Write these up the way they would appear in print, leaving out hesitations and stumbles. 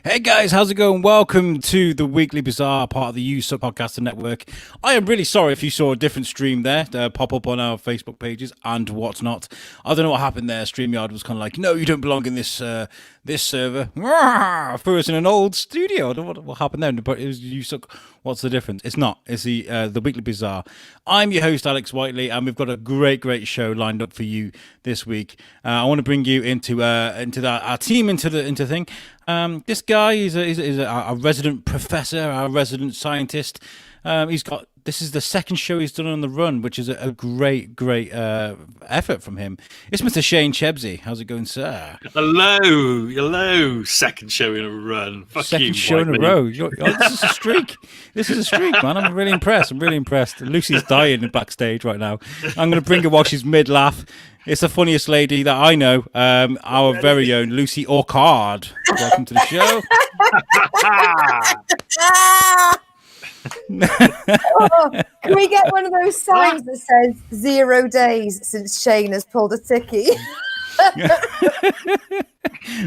Hey guys, how's it going? Welcome to the Weekly Bazaar, part of the USUK Podcaster Network. I am really sorry if you saw a different stream there pop up on our Facebook pages and whatnot. I don't know what happened there. StreamYard was kind of like, no, you don't belong in this this server. Threw us in an old studio. I don't know what happened there, but it was USUK. What's the difference? It's not. It's the Weekly Bazaar. I'm your host, Alex Whiteley, and we've got a great show lined up for you this week. I want to bring you into our team, into thing. This guy is a resident professor, our resident scientist. This is the second show he's done on the run, which is a great effort from him. It's Mr. Shane Chebsey. How's it going, sir? Hello. Second show in a run. Second show in a row. This is a streak. This is a streak, man. I'm really impressed. Lucy's dying backstage right now. I'm going to bring her while she's mid-laugh. It's the funniest lady that I know, our very own Lucy Orcard. Welcome to the show. Can we get one of those signs that says 0 days since Shane has pulled a sickie?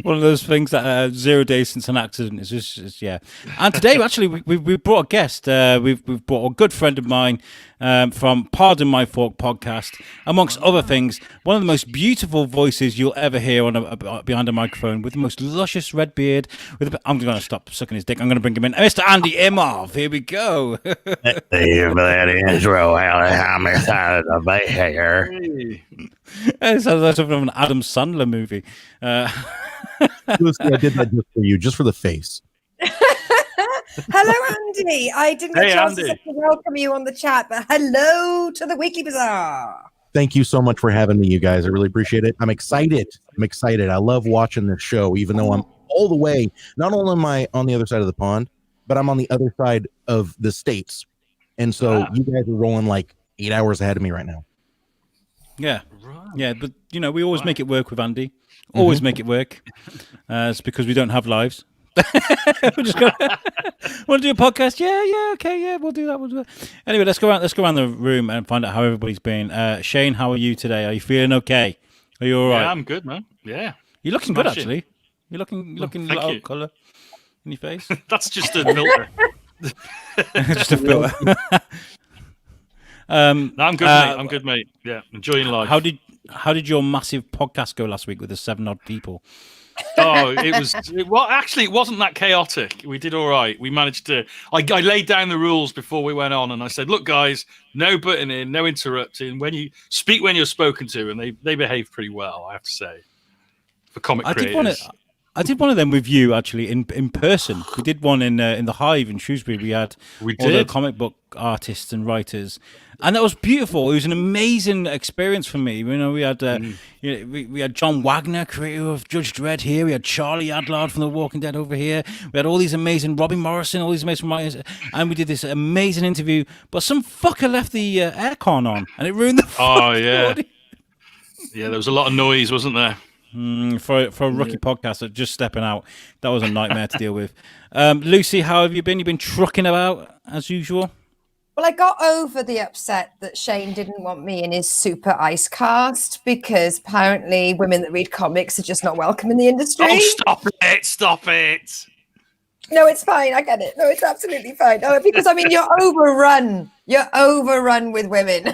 One of those things that 0 days since an accident is just yeah. And today, actually, we brought a guest. We've brought a good friend of mine from Pardon My Fork podcast, amongst other things. One of the most beautiful voices you'll ever hear behind a microphone, with the most luscious red beard. I'm going to stop sucking his dick. I'm going to bring him in, Mr. Andy Imhoff. Here we go. Thank you for that intro. I'm excited to be here. It sounds like something from an Adam Sandler movie. Lucy, I did that just for you, just for the face. Hello, Andy. I didn't get a chance to welcome you on the chat, but hello to the Weekly Bazaar. Thank you so much for having me, you guys. I really appreciate it. I'm excited. I love watching this show, even though I'm all the way, not only am I on the other side of the pond, but I'm on the other side of the states. And so you guys are rolling like 8 hours ahead of me right now. Yeah. Yeah, but, we always make it work with Andy. Always make it work. It's because we don't have lives. We're just going want to do a podcast? Yeah, okay, yeah, we'll do that. Anyway, let's go around the room and find out how everybody's been. Shane, how are you today? Are you feeling okay? Are you all right? Yeah, I'm good, man. Yeah. You're looking good, actually. You're looking a lot of colour in your face. That's just a filter. Just a filter. No, I'm good, mate. I'm good, mate. Yeah, enjoying life. How did your massive podcast go last week with the 7 odd people? Oh, it wasn't that chaotic. We did all right. We managed to. I laid down the rules before we went on, and I said, "Look, guys, no butting in, no interrupting. When you speak, when you're spoken to," and they behaved pretty well, I have to say. For comic creators. I did one of them with you actually in person. We did one in the Hive in Shrewsbury. We had all the comic book artists and writers, and that was beautiful. It was an amazing experience for me. We had we had John Wagner, creator of Judge Dredd here. We had Charlie Adlard from The Walking Dead over here. We had all these amazing Robin Morrison, all these amazing writers, and we did this amazing interview. But some fucker left the aircon on, and it ruined the. Oh yeah, yeah. There was a lot of noise, wasn't there? For a rookie podcaster just stepping out, that was a nightmare to deal with. Lucy, how have you been? You've been trucking about as usual? Well, I got over the upset that Shane didn't want me in his super ice cast because apparently women that read comics are just not welcome in the industry. Oh, stop it. No, it's fine. I get it. No, it's absolutely fine. No, because you're overrun. You're overrun with women.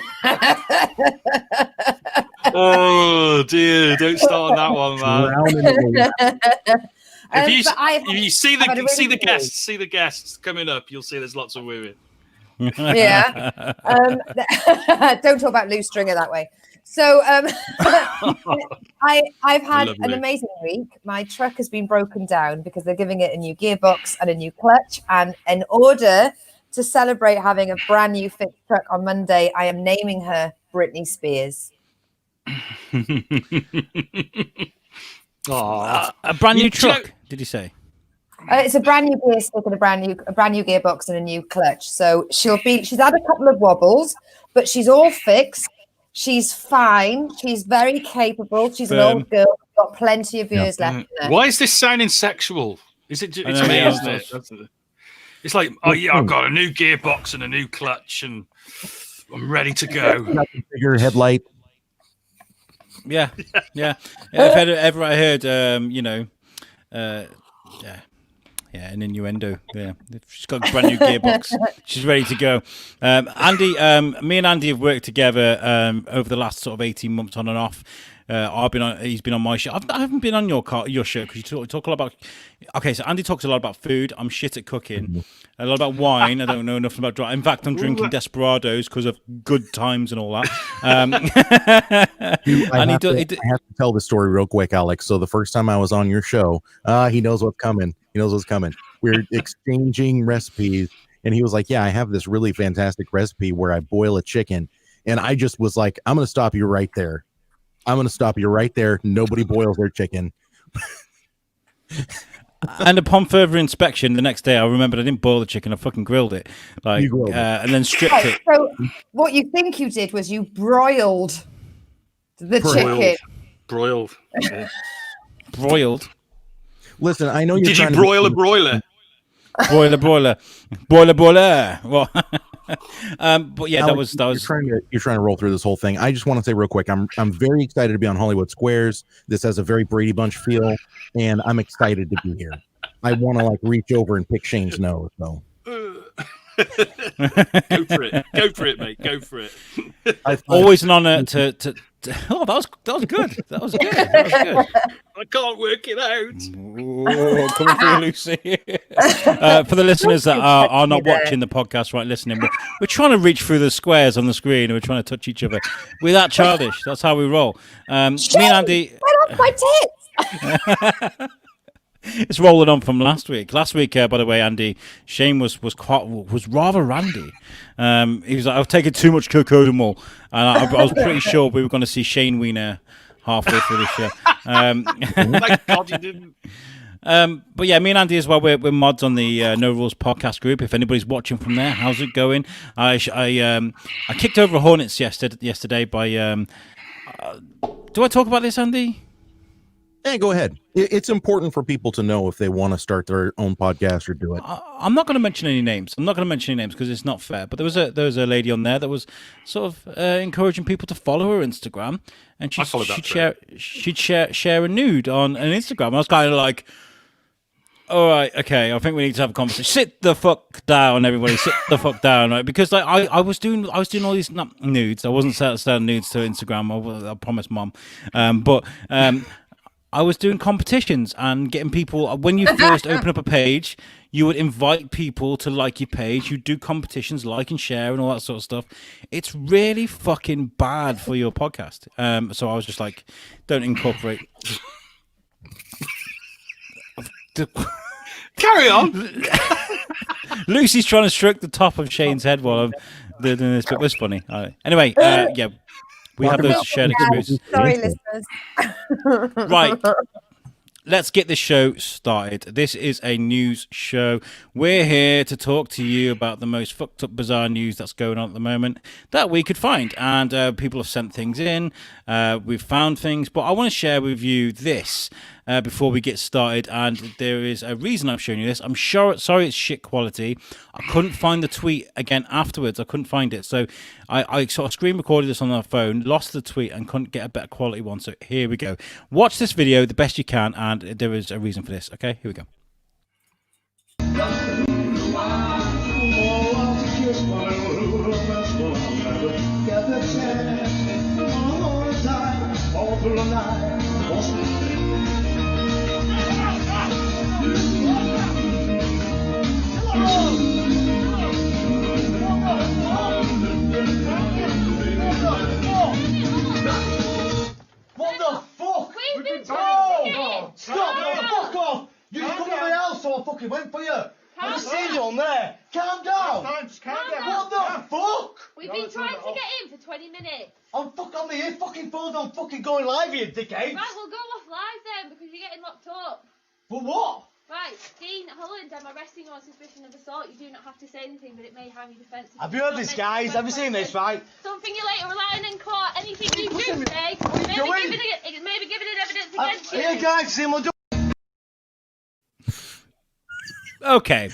Oh dear! Don't start on that one, man. If you see the guests coming up, you'll see there's lots of women. Yeah. Don't talk about Lou Stringer that way. So I've had an amazing week. My truck has been broken down because they're giving it a new gearbox and a new clutch. And in order to celebrate having a brand new fixed truck on Monday, I am naming her Britney Spears. A brand new truck, did you say? It's a brand new gear stick and a brand new gearbox and a new clutch. So she's had a couple of wobbles, but she's all fixed. She's fine. She's very capable. She's an old girl. Got plenty of years left in her. Why is this sounding sexual? It's me, isn't it? It's like, oh yeah, I've got a new gearbox and a new clutch, and I'm ready to go. Bigger headlight. Yeah. If ever I heard, yeah. Yeah, an innuendo. Yeah, she's got a brand new gearbox. She's ready to go. Andy, me and Andy have worked together over the last sort of 18 months on and off. He's been on my show. I haven't been on your show because you talk a lot about. Okay, so Andy talks a lot about food. I'm shit at cooking. A lot about wine. I don't know enough about dry. In fact, I'm drinking Desperados because of good times and all that. I have to tell the story real quick, Alex. So the first time I was on your show, he knows what's coming. He knows what's coming. We're exchanging recipes, and he was like, "Yeah, I have this really fantastic recipe where I boil a chicken." And I just was like, "I'm going to stop you right there. Nobody boils their chicken." And upon further inspection, the next day, I remembered I didn't boil the chicken. I fucking grilled it, and then stripped it. So what you think you did was you broiled the chicken. Broiled. Yeah. Broiled. Listen, I know you're. Did you broil a broiler? Broiler. Well, but yeah, Alex, that was. You're trying to roll through this whole thing. I just want to say real quick, I'm very excited to be on Hollywood Squares. This has a very Brady Bunch feel, and I'm excited to be here. I want to like reach over and pick Shane's nose. So. Go for it, mate. Go for it. Always an honor to. Oh, that was good. That was good. I can't work it out. Ooh, coming through, Lucy. For the listeners that are not watching the podcast, right, listening, we're trying to reach through the squares on the screen and we're trying to touch each other. We're that childish. That's how we roll. Me and Andy. Get off my tits! It's rolling on from last week. Last week, by the way, Andy, Shane was rather randy. He was like, "I've taken too much cocodamol," and I was pretty sure we were going to see Shane Wiener halfway through the show. Thank God you didn't. But yeah, me and Andy as well. We're mods on the No Rules podcast group. If anybody's watching from there, how's it going? I kicked over a Hornets yesterday by. Do I talk about this, Andy? Yeah, go ahead. It's important for people to know if they want to start their own podcast or do it. I'm not going to mention any names. Because it's not fair. But there was a lady on there that was sort of encouraging people to follow her Instagram, and she'd share a nude on an Instagram. I was kind of like, all right, okay, I think we need to have a conversation. Sit the fuck down, everybody. Sit the fuck down, right? Because I was doing all these nudes. I wasn't selling nudes to Instagram. I promise, Mom. I was doing competitions and getting people. When you first open up a page, you would invite people to like your page. You do competitions, like and share, and all that sort of stuff. It's really fucking bad for your podcast. So I was just like, don't incorporate. Carry on. Lucy's trying to stroke the top of Shane's head while I'm doing this, but it was funny. Anyway, yeah. We have those shared experiences. Sorry, listeners. Right. Let's get this show started. This is a news show. We're here to talk to you about the most fucked up, bizarre news that's going on at the moment that we could find. And people have sent things in. We've found things. But I want to share with you this before we get started. And there is a reason I'm showing you this. I'm sorry it's shit quality. I couldn't find the tweet again afterwards. I couldn't find it. So I sort of screen recorded this on our phone, lost the tweet, and couldn't get a better quality one. So here we go. Watch this video the best you can, and there is a reason for this. Okay, here we go. What the fuck? We've been told! Stop! No, fuck off! You just come to my house, so I fucking went for you. I just seen you on there. Calm down. Calm down. What the fuck? We've been trying to get in for 20 minutes. I'm on my fucking phone. I'm fucking going live here, dickhead. Right, we'll go off live then because you're getting locked up. For what? Right, Dean Holland, I'm arresting you on suspicion of assault. You do not have to say anything, but it may harm your defence. Have you heard this, guys? Have you seen this, right? Something you're later relying in court. Anything you do say, it may be given in evidence against you. Here, guys, see what Okay.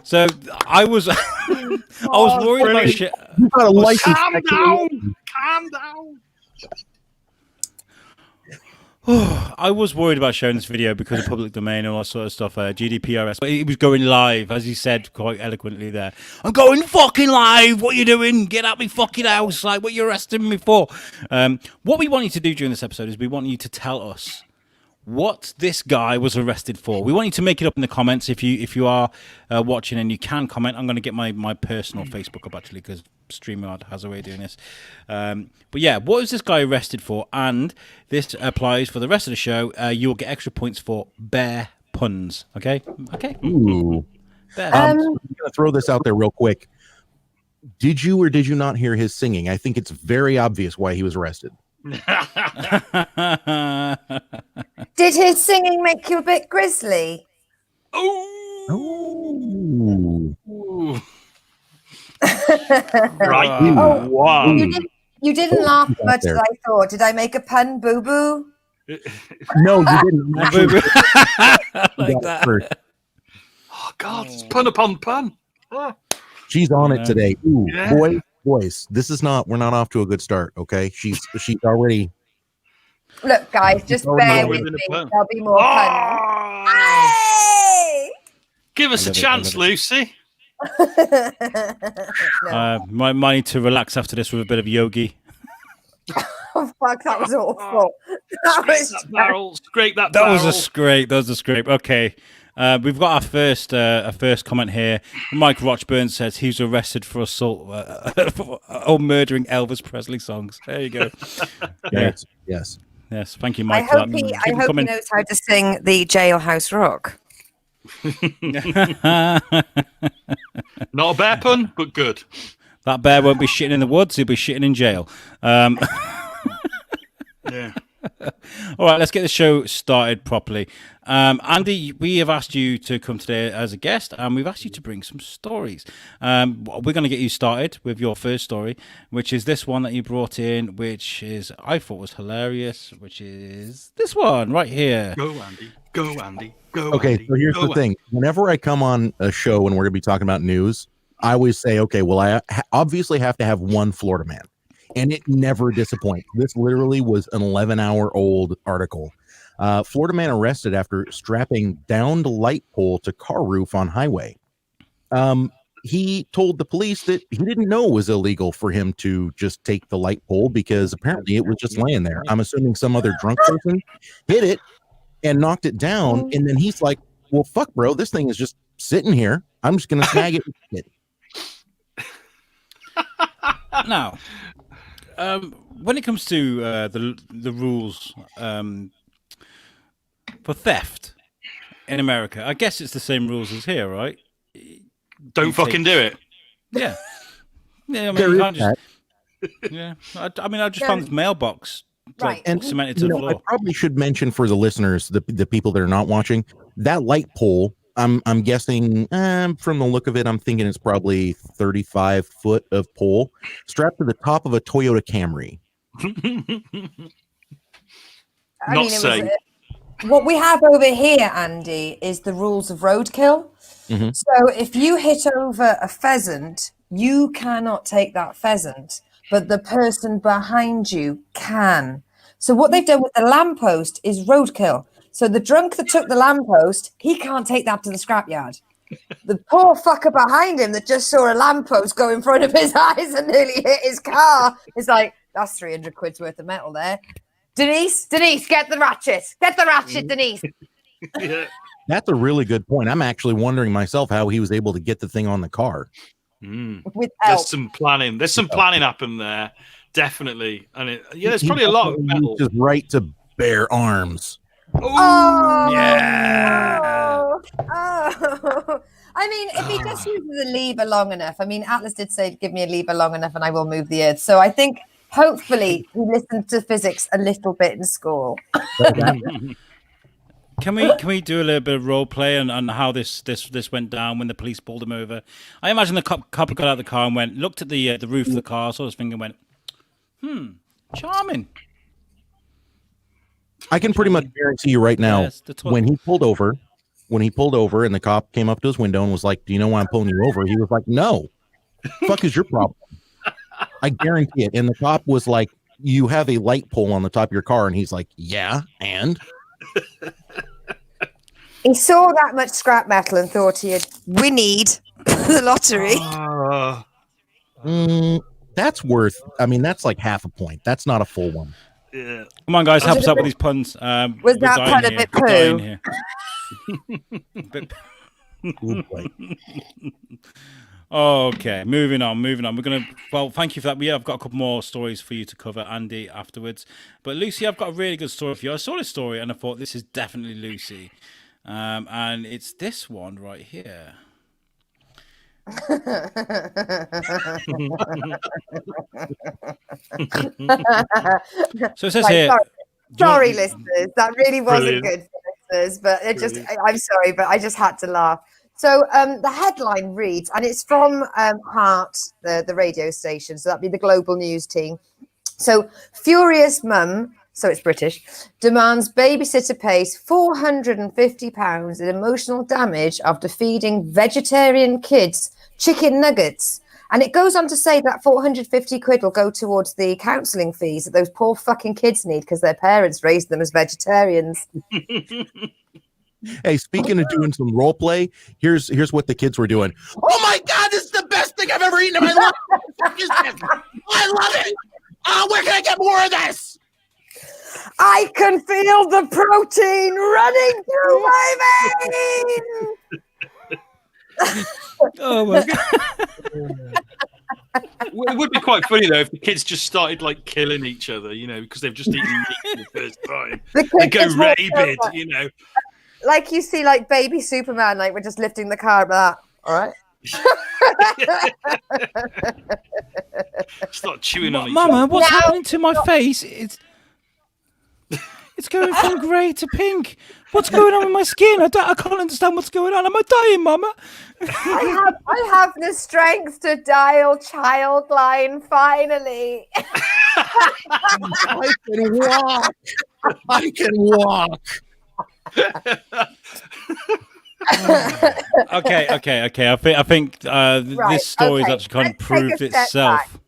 So I was worried about shit. You got a license. Calm down. I was worried about sharing this video because of public domain and all that sort of stuff, GDPRS, but it was going live, as he said quite eloquently there. I'm going fucking live. What are you doing? Get out my fucking house. Like, what are you arresting me for? What we want you to do during this episode is we want you to tell us what this guy was arrested for. We want you to make it up in the comments if you are watching, and you can comment. I'm going to get my personal Facebook up actually, because StreamYard has a way of doing this. But yeah, what was this guy arrested for? And this applies for the rest of the show. You'll get extra points for bear puns. Okay. Ooh. Bear. I'm going to throw this out there real quick. Did you or did you not hear his singing? I think it's very obvious why he was arrested. Did his singing make you a bit grizzly? Ooh. Right. Oh, One. You didn't laugh as much as I thought. Did I make a pun, boo boo? No, you didn't. Actually, Like that. first. Oh God, it's pun upon pun. Oh. She's on it today. Ooh, Yeah. boys, this is not. We're not off to a good start. Okay, she's already. Look, guys, just Oh, bear no. with Within me. a pun. There'll be more puns. Oh. Hey! Give us a I love it, chance, I love Lucy. No. Might need to relax after this with a bit of yogi. Oh, fuck, that was awful. That was That barrel, scrape that That barrel. was a scrape. That was a scrape. Okay. We've got our first comment here. Mike Rochburn says he's arrested for assault or murdering Elvis Presley songs. There you go. Yes. Yes. Thank you, I Mike. for hope that. he Keep them knows coming. how to sing the Jailhouse Rock. Not a bear pun, but good. That bear won't be shitting in the woods. He'll be shitting in jail. Yeah. All right, let's get the show started properly. Andy, we have asked you to come today as a guest, and we've asked you to bring some stories. We're going to get you started with your first story, which is this one that you brought in, which is I thought was hilarious, which is this one right here. Go, Andy. Go, Andy. Go, Okay, Andy. so here's Go, the thing. Whenever I come on a show and we're going to be talking about news, I always say, okay, well, I obviously have to have one Florida man. And it never disappoints. This literally was an 11-hour-old article. Florida man arrested after strapping downed light pole to car roof on highway. He told the police that he didn't know it was illegal for him to just take the light pole because apparently it was just laying there. I'm assuming some other drunk person hit it and knocked it down. And then he's like, well, fuck, bro, this thing is just sitting here. I'm just going to snag it. Now, when it comes to the rules for theft in America, I guess it's the same rules as here, right? Don't fucking do it. Yeah. Yeah, I mean, There you is can't just, that. yeah. I mean, I just found this mailbox Right. and cemented to You the know, I floor. probably should mention for the listeners, the people that are not watching, that light pole. I'm guessing from the look of it, I'm thinking it's probably 35 foot of pole strapped to the top of a Toyota Camry. Not safe. What we have over here, Andy, is the rules of roadkill. Mhm. So if you hit over a pheasant, you cannot take that pheasant, but the person behind you can. So what they've done with the lamppost is roadkill. So the drunk that took the lamppost, he can't take that to the scrapyard. The poor fucker behind him that just saw a lamppost go in front of his eyes and nearly hit his car is like, that's 300 quid's worth of metal there. Denise, get the ratchet. Get the ratchet, Denise. Yeah. That's a really good point. I'm actually wondering myself how he was able to get the thing on the car. With help. There's some planning. There's some planning happened there, definitely. And there's probably a lot of metal. His right to bear arms. Oh, Yeah. Oh. I mean, if he just uses a lever long enough, I mean, Atlas did say, give me a lever long enough and I will move the earth. So I think hopefully he listened to physics a little bit in school. Can we do a little bit of role play on how this went down when the police pulled him over? I imagine the cop got out of the car and looked at the roof of the car, saw his finger, and went, charming. I can pretty much guarantee you right now, Yes, the toilet. when he pulled over and the cop came up to his window and was like, do you know why I'm pulling you over? He was like, no. Fuck is your problem? I guarantee it. And the cop was like, you have a light pole on the top of your car, and he's like, yeah, and He saw that much scrap metal and thought he had winnied the lottery. That's worth. I mean, that's like half a point. That's not a full one. Yeah. Come on, guys, help us out with these puns. Was We're that dying pun a here. bit We're dying poo? here. Oh, boy. Okay, moving on. We're gonna. Well, thank you for that. I've got a couple more stories for you to cover, Andy, afterwards. But Lucy, I've got a really good story for you. I saw this story and I thought this is definitely Lucy, and it's this one right here. So it says here. Sorry, listeners. That really wasn't Brilliant. good for listeners, but I'm sorry, but I just had to laugh. So the headline reads, and it's from Heart, the radio station, so that'd be the global news team. So furious mum, so it's British, demands babysitter pays £450 in emotional damage after feeding vegetarian kids chicken nuggets. And it goes on to say that 450 quid will go towards the counselling fees that those poor fucking kids need because their parents raised them as vegetarians. Hey, speaking of doing some role play, here's what the kids were doing. Oh my God, this is the best thing I've ever eaten in my life. What is this? I love it. Oh, where can I get more of this? I can feel the protein running through my veins. Oh my God. It would be quite funny though if the kids just started like killing each other, because they've just eaten meat for the first time. They go rabid, Like you see, like baby Superman, like we're just lifting the car like that. All right. Start chewing on each Mama, other. what's happening to my face? It's going from grey to pink. What's going on with my skin? I can't understand what's going on. Am I dying, Mama? I have the strength to dial child line finally. I can walk. I can walk. Okay. I think this story has actually kind of proved itself.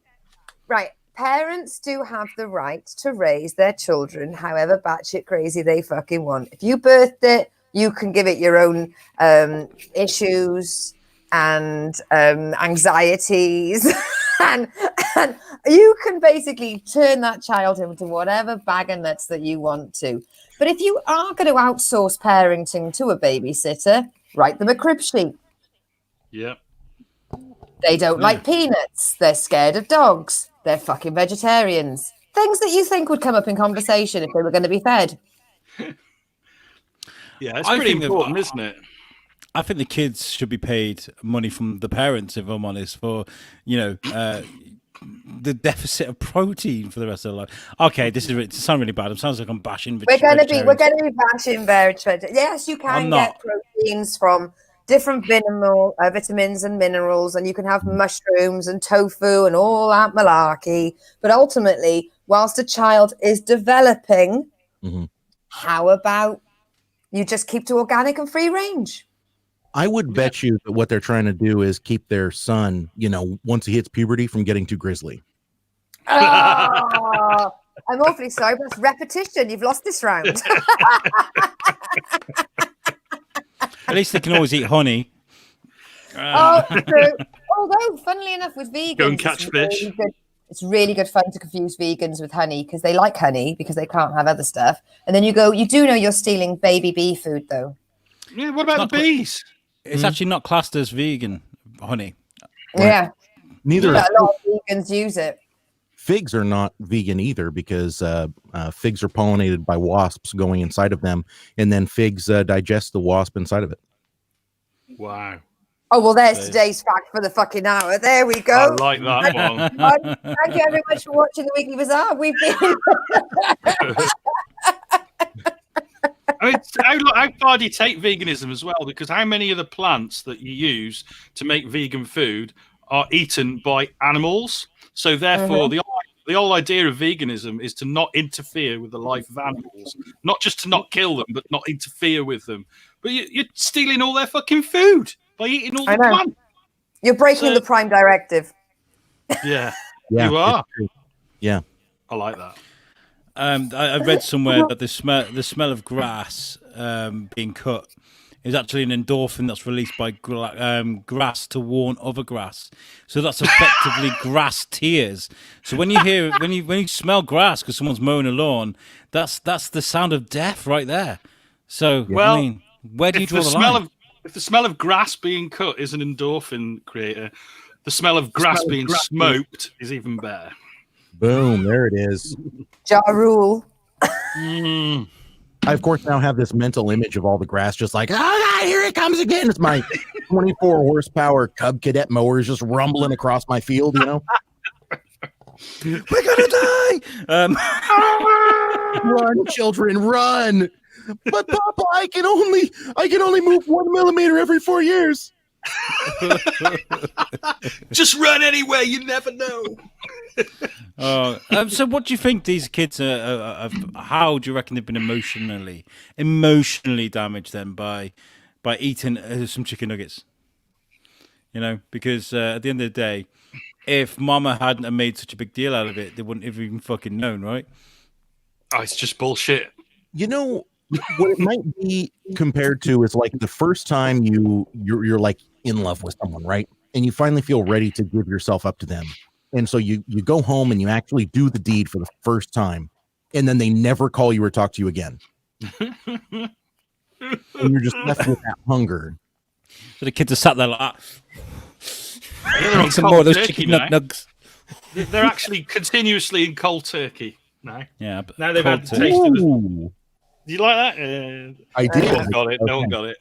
Right. Parents do have the right to raise their children however batshit crazy they fucking want. If you birthed it, you can give it your own issues and anxieties. and you can basically turn that child into whatever bag of nuts that you want to. But if you are going to outsource parenting to a babysitter, write them a crib sheet. Yeah. They don't like peanuts. They're scared of dogs. They're fucking vegetarians. Things that you think would come up in conversation if they were going to be fed. Yeah, it's pretty important, isn't it? I think the kids should be paid money from the parents, if I'm honest, for, the deficit of protein for the rest of their life. Okay, it sounds really bad. It sounds like I'm bashing. We're going to be bashing vegetarians. Yes, you can get proteins from different vitamins and minerals, and you can have mushrooms and tofu and all that malarkey. But ultimately, whilst a child is developing, how about you just keep to organic and free range? I would bet you that what they're trying to do is keep their son, once he hits puberty, from getting too grizzly. Oh, I'm awfully sorry, but it's repetition. You've lost this round. At least they can always eat honey. Oh, true. Although, funnily enough, with vegans, go and catch fish. It's really good fun to confuse vegans with honey because they like honey because they can't have other stuff. And then you do know you're stealing baby bee food, though. Yeah, what about the bees? It's actually not classed as vegan honey. Right. Yeah. Neither. But a lot of vegans use it. Figs are not vegan either because figs are pollinated by wasps going inside of them, and then figs digest the wasp inside of it. Wow. Oh, well, there's today's fact for the fucking hour. There we go. I like that one. Thank you very much for watching the Weekly Bazaar. We've been... I mean, how far do you take veganism as well? Because how many of the plants that you use to make vegan food are eaten by animals? So therefore, the whole idea of veganism is to not interfere with the life of animals, not just to not kill them, but not interfere with them. But you're stealing all their fucking food by eating all the plants. You're breaking the Prime Directive. Yeah, Yeah, you are. yeah. I like that. I read somewhere that the smell of grass being cut is actually an endorphin that's released by grass to warn other grass. So that's effectively grass tears. So when you smell grass because someone's mowing a lawn, that's the sound of death right there. So Well, I mean, where do you draw the line? If the smell of grass being cut is an endorphin creator, the smell of grass being smoked is even better. Boom, there it is. Ja Rule. I, of course, now have this mental image of all the grass just like, oh, God, here it comes again. It's my 24 horsepower Cub Cadet mowers just rumbling across my field, you know? We're gonna die! Run, children, run! But Papa, I can only move 1 millimeter every 4 years. Just run anyway. You never know. So what do you think these kids how do you reckon they've been emotionally damaged then by eating some chicken nuggets? You know, because at the end of the day, if Mama hadn't have made such a big deal out of it, they wouldn't have even fucking known, right? Oh, it's just bullshit. You know what it might be compared to is like the first time you're like in love with someone, right? And you finally feel ready to give yourself up to them. And so you go home and you actually do the deed for the first time, and then they never call you or talk to you again. And you're just left with that hunger. So the kids are sat there like, They're on some cold more of those turkey chicken now. nugs. They're actually continuously in cold turkey now. Yeah, but Now they've cold had the taste of it. Ooh, Do you like that? I did. No one got it. No one got it.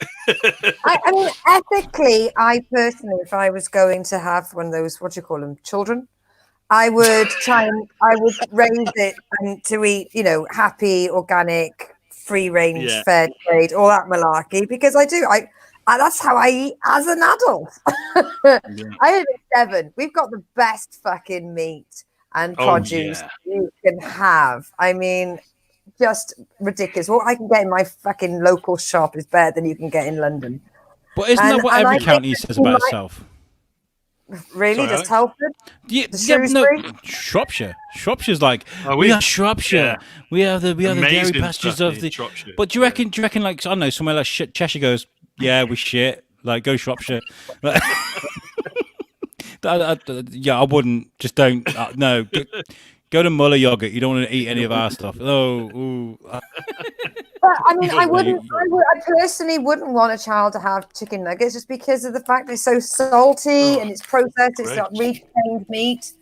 I mean, ethically, I personally, if I was going to have one of those, what do you call them, children, I would raise it and to eat, you know, happy, organic, free range, Yeah. fair trade, all that malarkey, because I that's how I eat as an adult. I live in Devon. We've got the best fucking meat and produce you can have. I mean, just ridiculous. What I can get in my fucking local shop is better than you can get in London. But isn't that what every county says about itself? Really? Sorry, Just Telford? Shropshire. Shropshire's like Oh, we are Shropshire. yeah. We are the dairy Amazing pastures stuff of in the. Shropshire. But do you reckon like I don't know somewhere like Cheshire goes? Yeah, we shit. Like go Shropshire. I wouldn't. Just don't. No. Go to Muller yogurt. You don't want to eat any of our stuff. Oh. But I mean, I personally wouldn't want a child to have chicken nuggets just because of the fact it's so salty and it's processed. It's not reclaimed meat.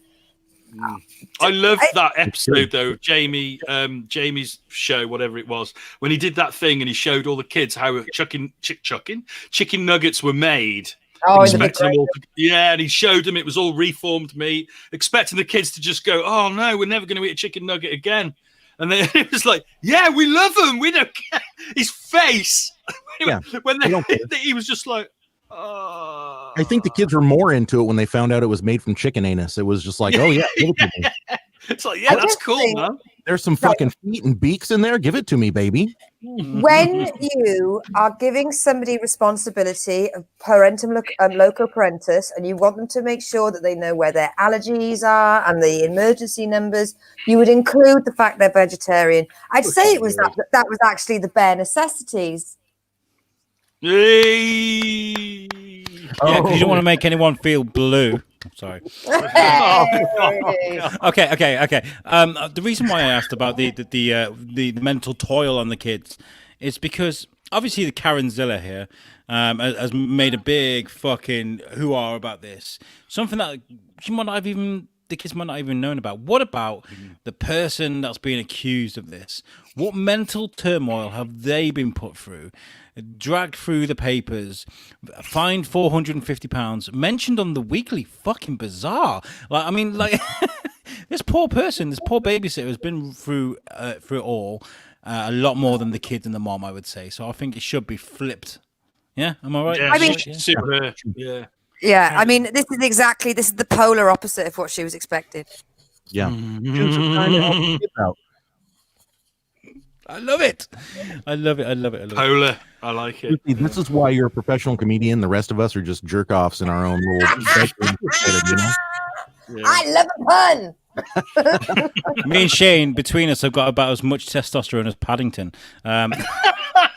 I loved that episode though, Jamie's show, whatever it was, when he did that thing and he showed all the kids how chicken nuggets were made. Oh, Expecting them all and he showed them it was all reformed meat, expecting the kids to just go, "Oh no, we're never going to eat a chicken nugget again." And then it was like, "Yeah, we love them. We don't care." His face when he was just like, "Oh." I think the kids were more into it when they found out it was made from chicken anus. It was just like, oh yeah, give it to me. It's like, yeah, that's cool, man. There's some fucking feet and beaks in there. Give it to me, baby. When you are giving somebody responsibility of loco parentis, and you want them to make sure that they know where their allergies are and the emergency numbers, you would include the fact they're vegetarian. I'd say it was that was actually the bare necessities. Yay! Yeah, because you don't want to make anyone feel blue. Sorry. Okay. The reason why I asked about the mental toil on the kids is because obviously the Karen Zilla here has made a big fucking hoo-ah about this. Something that the kids might not even known about. What about the person that's being accused of this? What mental turmoil have they been put through? Dragged through the papers, fined £450, mentioned on the weekly, fucking bizarre. Like, I mean, like this poor babysitter has been through it all, a lot more than the kids and the mom, I would say. So I think it should be flipped. Yeah, am I right? Yeah, I mean, yeah. I mean, this is the polar opposite of what she was expecting. Yeah. I love it. Polar. I like it. This is why you're a professional comedian. The rest of us are just jerk offs in our own little bedroom. You know? I love a pun. Me and Shane, between us, have got about as much testosterone as Paddington.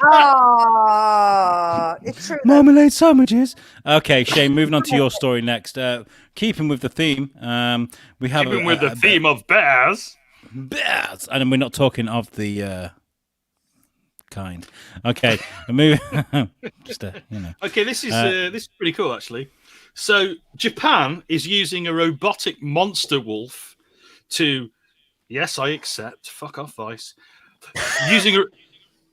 Oh, it's true. though. Marmalade sandwiches. Okay, Shane, moving on to your story next. Keeping with the theme, we have Even with the theme of bears. bears, and we're not talking of the kind. Okay, moving. Just Okay, this is pretty cool actually. So Japan is using a robotic monster wolf to, yes, I accept. Fuck off, Vice.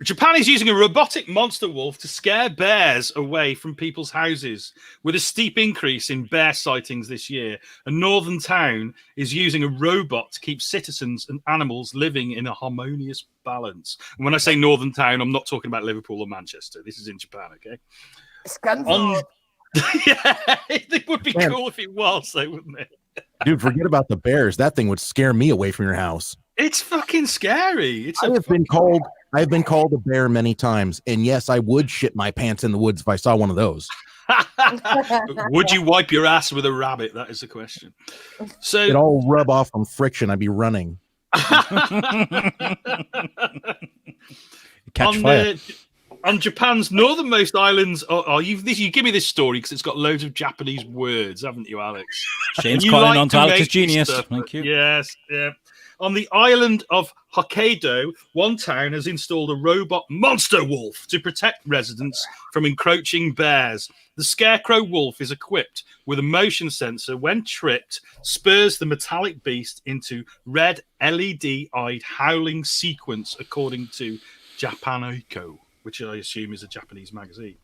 Japan is using a robotic monster wolf to scare bears away from people's houses, with a steep increase in bear sightings this year. A northern town is using a robot to keep citizens and animals living in a harmonious balance. And when I say northern town, I'm not talking about Liverpool or Manchester. This is in Japan, okay? Yeah, it would be cool if it was, though, wouldn't it? Dude, forget about the bears. That thing would scare me away from your house. It's fucking scary. I have been called a bear many times, and yes, I would shit my pants in the woods if I saw one of those. Would you wipe your ass with a rabbit? That is the question. So It'd all rub off from friction. I'd be running. catch fire. On Japan's northernmost islands, you give me this story because it's got loads of Japanese words, haven't you, Alex? Shane's You calling like on to to Alex's make genius. stuff. Thank you. Yes, yeah. On the island of Hokkaido, one town has installed a robot monster wolf to protect residents from encroaching bears. The scarecrow wolf is equipped with a motion sensor. When tripped, spurs the metallic beast into red LED-eyed howling sequence, according to Japaniko, which I assume is a Japanese magazine.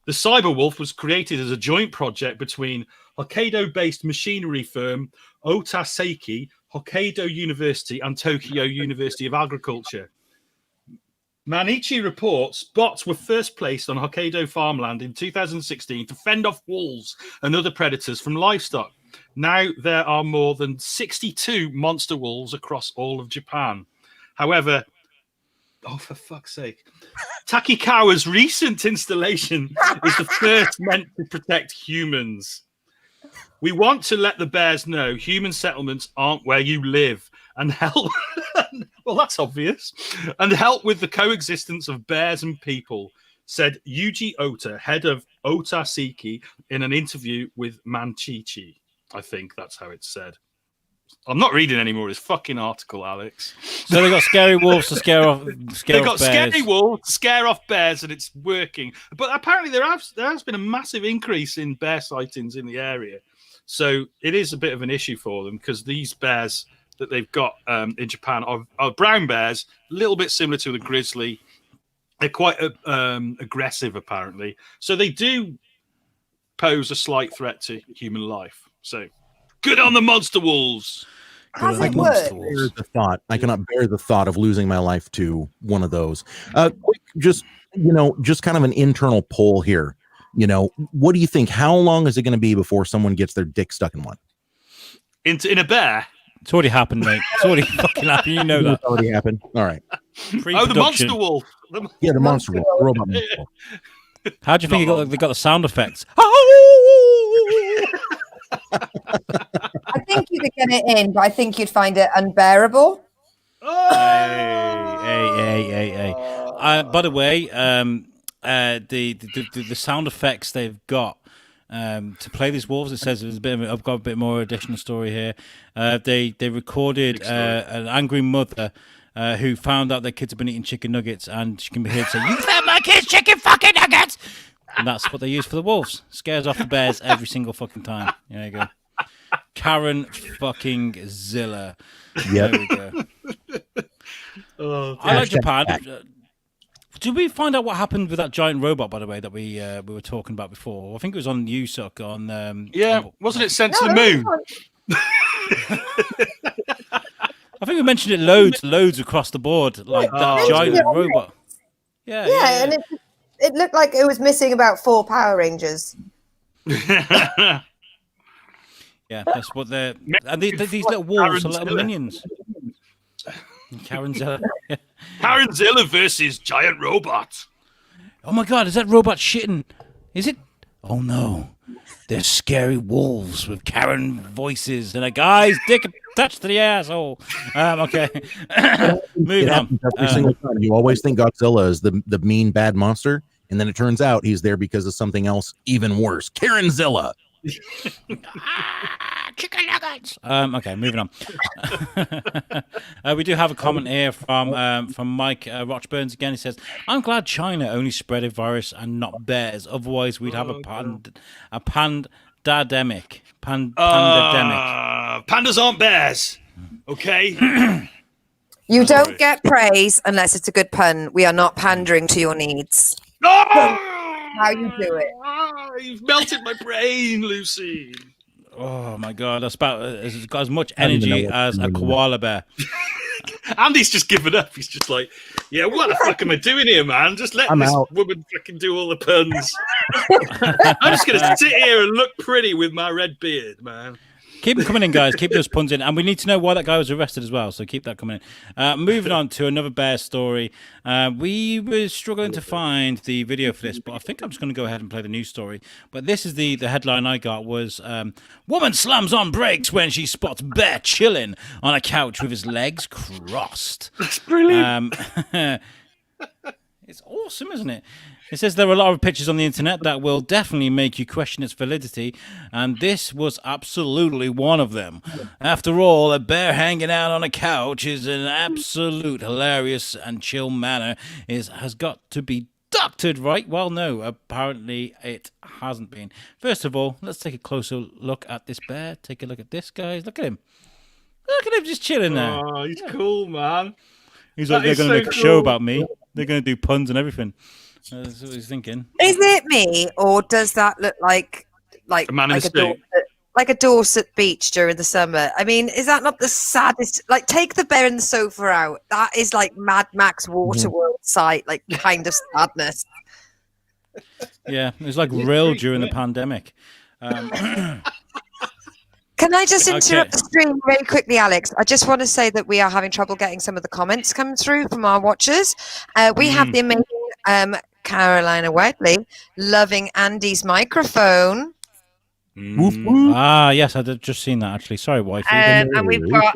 The cyber wolf was created as a joint project between Hokkaido-based machinery firm Ota Seiki, Hokkaido University, and Tokyo University of Agriculture. Manichi reports bots were first placed on Hokkaido farmland in 2016 to fend off wolves and other predators from livestock. Now there are more than 62 monster wolves across all of Japan. However, oh, for fuck's sake, Takikawa's recent installation is the first meant to protect humans. We want to let the bears know human settlements aren't where you live and help. Well, that's obvious. And help with the coexistence of bears and people, said Yuji Ota, head of Ota Seiki, in an interview with Manchichi. I think that's how it's said. I'm not reading any more of this fucking article, Alex. So they got scary wolves to scare off bears. Scary wolves to scare off bears, and it's working. But apparently there has been a massive increase in bear sightings in the area. So it is a bit of an issue for them because these bears that they've got in Japan are brown bears, a little bit similar to the grizzly. They're quite aggressive, apparently. So they do pose a slight threat to human life. So good on the monster wolves. Has Good it on monster worked? wolves. I cannot bear the thought of losing my life to one of those. Quick, just kind of an internal poll here. What do you think? How long is it going to be before someone gets their dick stuck in one? In a bear? It's already happened, mate. It's already fucking happened. You know that. It's already happened. All right. Oh, the monster wolf. Yeah, the monster wolf, the robot monster wolf. How do you think they got the sound effects? I think you could get it in, but I think you'd find it unbearable. Hey. By the way, the sound effects they've got to play these wolves, it says I've got a bit more additional story here. They recorded an angry mother who found out their kids have been eating chicken nuggets, and she can be heard say, "You fed my kids chicken fucking nuggets," and that's what they use for the wolves. Scares off the bears every single fucking time. There you go. Karen fucking Zilla. Yep. There we go. I like Japan. Did we find out what happened with that giant robot, by the way, that we were talking about before? I think it was on USUK. Wasn't it sent to the moon? I think we mentioned it loads across the board, like that giant robot. Yeah, and it looked like it was missing about 4 Power Rangers. Yeah, that's what they're. And these little wolves are little minions. Karen Zilla. Karen Zilla versus giant robot. Oh my God, is that robot shitting? Is it? Oh no, they're scary wolves with Karen voices and a guy's dick touch the asshole. Okay, moving It on. happens every single time. You always think Godzilla is the mean bad monster, and then it turns out he's there because of something else even worse. Karenzilla. Chicken nuggets. Okay, moving on. We do have a comment here from Mike Rochburns again. He says, "I'm glad China only spread a virus and not bears. Otherwise, we'd have a pandemic. Pandemic. Pandas aren't bears. Okay. You don't get praise unless it's a good pun. We are not pandering to your needs. How you do it? You've melted my brain, Lucy. Oh my god, that's about it's got as much I don't even know energy what as a koala bear." Andy's just given up. He's just like, yeah, what the fuck am I doing here, man? Just let I'm this out. woman fucking do all the puns. I'm just going to sit here and look pretty with my red beard, man. Keep them coming in, guys. Keep those puns in. And we need to know why that guy was arrested as well. So keep that coming in. Moving on to another bear story. We were struggling to find the video for this, but I think I'm just going to go ahead and play the news story. But this is the headline I got was, woman slams on brakes when she spots bear chilling on a couch with his legs crossed. That's brilliant. It's awesome, isn't it? It says there are a lot of pictures on the internet that will definitely make you question its validity, and this was absolutely one of them. After all, a bear hanging out on a couch is an absolute hilarious and chill manner has got to be doctored, right? Well, no, apparently it hasn't been. First of all, let's take a closer look at this bear. Take a look at this, guys. Look at him. Look at him just chilling there. Oh, he's cool, man. He's like, they're going to make a show about me. They're going to do puns and everything. That's what he's thinking. Is it me, or does that look like A man in a suit. like a Dorset beach during the summer? I mean, is that not the saddest? Like, take the bear and the sofa out. That is like Mad Max Waterworld site, like kind of sadness. Yeah, it was like real during the pandemic. Can I just interrupt Okay. the stream very quickly, Alex? I just want to say that we are having trouble getting some of the comments coming through from our watchers. We have the amazing Carolina Whiteley loving Andy's microphone. Ah, yes, I did just seen that actually. Sorry, wife. And we've got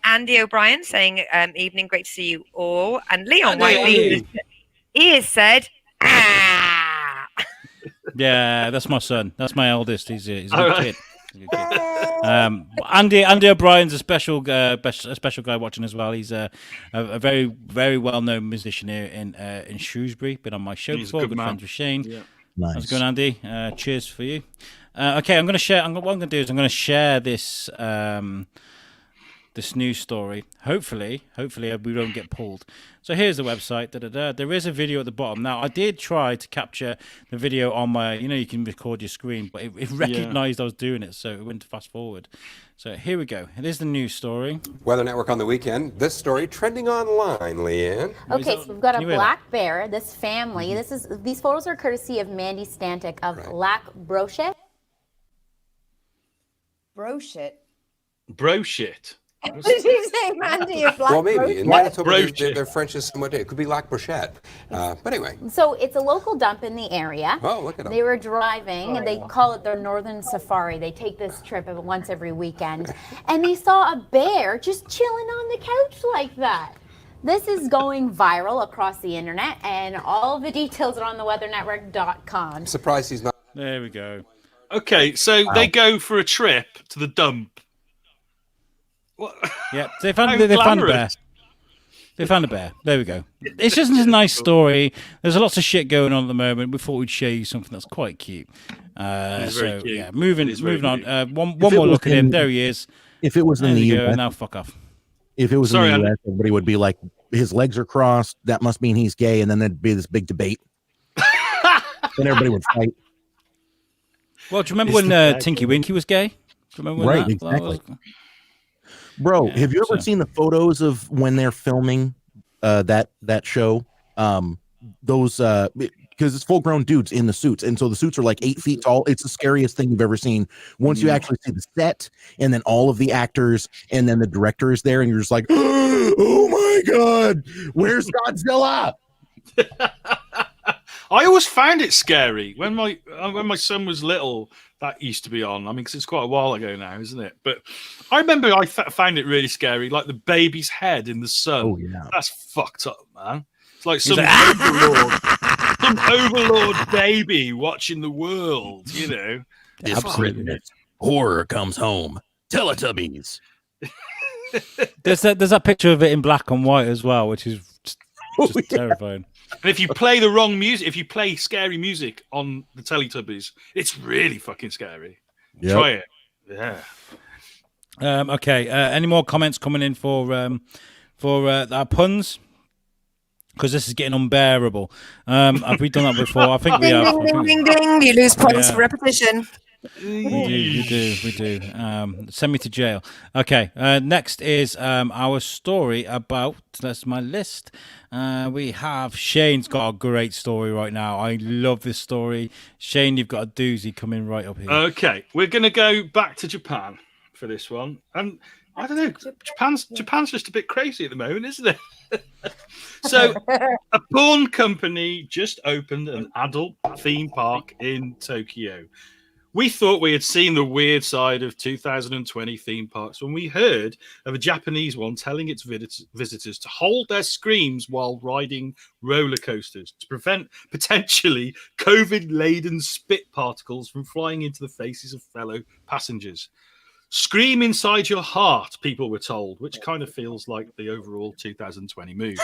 Andy O'Brien saying, evening, great to see you all. And Leon Whiteley, he has said, ah. Yeah, that's my son. That's my eldest. He's a good All right. kid. He's a good kid. Andy O'Brien's a special guy watching as well. He's a very, very well known musician here in Shrewsbury. Been on my show He's a before. good Good man. friends with Shane. Yeah. Nice. How's it going, Andy? Cheers for you. Okay, I'm going to share. What I'm going to do is I'm going to share this this news story. Hopefully we don't get pulled. So here's the website. There is a video at the bottom. Now I did try to capture the video on my. You can record your screen, but it recognised I was doing it, so it went to fast forward. So here we go. It is the news story. Weather Network on the weekend. This story trending online, Leanne. Okay, so we've got a Can you hear black bear. This family. These photos are courtesy of Mandy Stantic of Lac Brochet. Bro shit. Bro shit. What did you say, Mandy? A black Well, maybe. bro In shit? Manitoba, their French is somewhat. It could be lac brochette. But anyway. So it's a local dump in the area. Oh, look at them. They were driving, and they call it their Northern Safari. They take this trip once every weekend, and they saw a bear just chilling on the couch like that. This is going viral across the internet, and all the details are on theweathernetwork.com. I'm surprised he's not. There we go. Okay, so they go for a trip to the dump. What? Yeah, they found How a bear. glamorous. They found a bear. There we go. It's just a nice story. There's lots of shit going on at the moment. We thought we'd show you something that's quite cute. is very cute. Yeah, moving It is very on. cute. One If it more was look at him. in- There he is. If it was in There the you go. US, Now fuck off. if it was Sorry, in the Andy. US, everybody would be like, his legs are crossed. That must mean he's gay, and then there'd be this big debate. And everybody would fight. Well, do you remember when Tinky Winky was gay? Do you remember when Right, that exactly. was? Bro, Yeah, have you ever so- seen the photos of when they're filming that show? Those because it's full grown dudes in the suits, and so the suits are like 8 feet tall. It's the scariest thing you've ever seen. Once you actually see the set, and then all of the actors, and then the director is there, and you're just like, oh my god, where's Godzilla? I always found it scary when my son was little That used to be on. I mean, 'cause it's quite a while ago now, isn't it? But I remember I found it really scary, like the baby's head in the sun. Oh, yeah. That's fucked up, man. It's like He's some like, overlord baby watching the world, you know. Absolutely. Horror comes home. Teletubbies. There's that picture of it in black and white as well, which is just terrifying. And if you play the wrong music, if you play scary music on the Teletubbies, it's really fucking scary. Yep. Try it. Yeah. Okay. Any more comments coming in for our puns? Because this is getting unbearable. Have we done that before? I think we Ding, have. ding, ding, ding, ding. You lose points Yeah. for repetition. We do. Send me to jail. Okay. Next is our story about. That's my list. We have Shane's got a great story right now. I love this story. Shane, you've got a doozy coming right up here. Okay, we're going to go back to Japan for this one, and I don't know. Japan's just a bit crazy at the moment, isn't it? So, a porn company just opened an adult theme park in Tokyo. We thought we had seen the weird side of 2020 theme parks when we heard of a Japanese one telling its visitors to hold their screams while riding roller coasters to prevent potentially COVID-laden spit particles from flying into the faces of fellow passengers. Scream inside your heart, people were told, which kind of feels like the overall 2020 mood.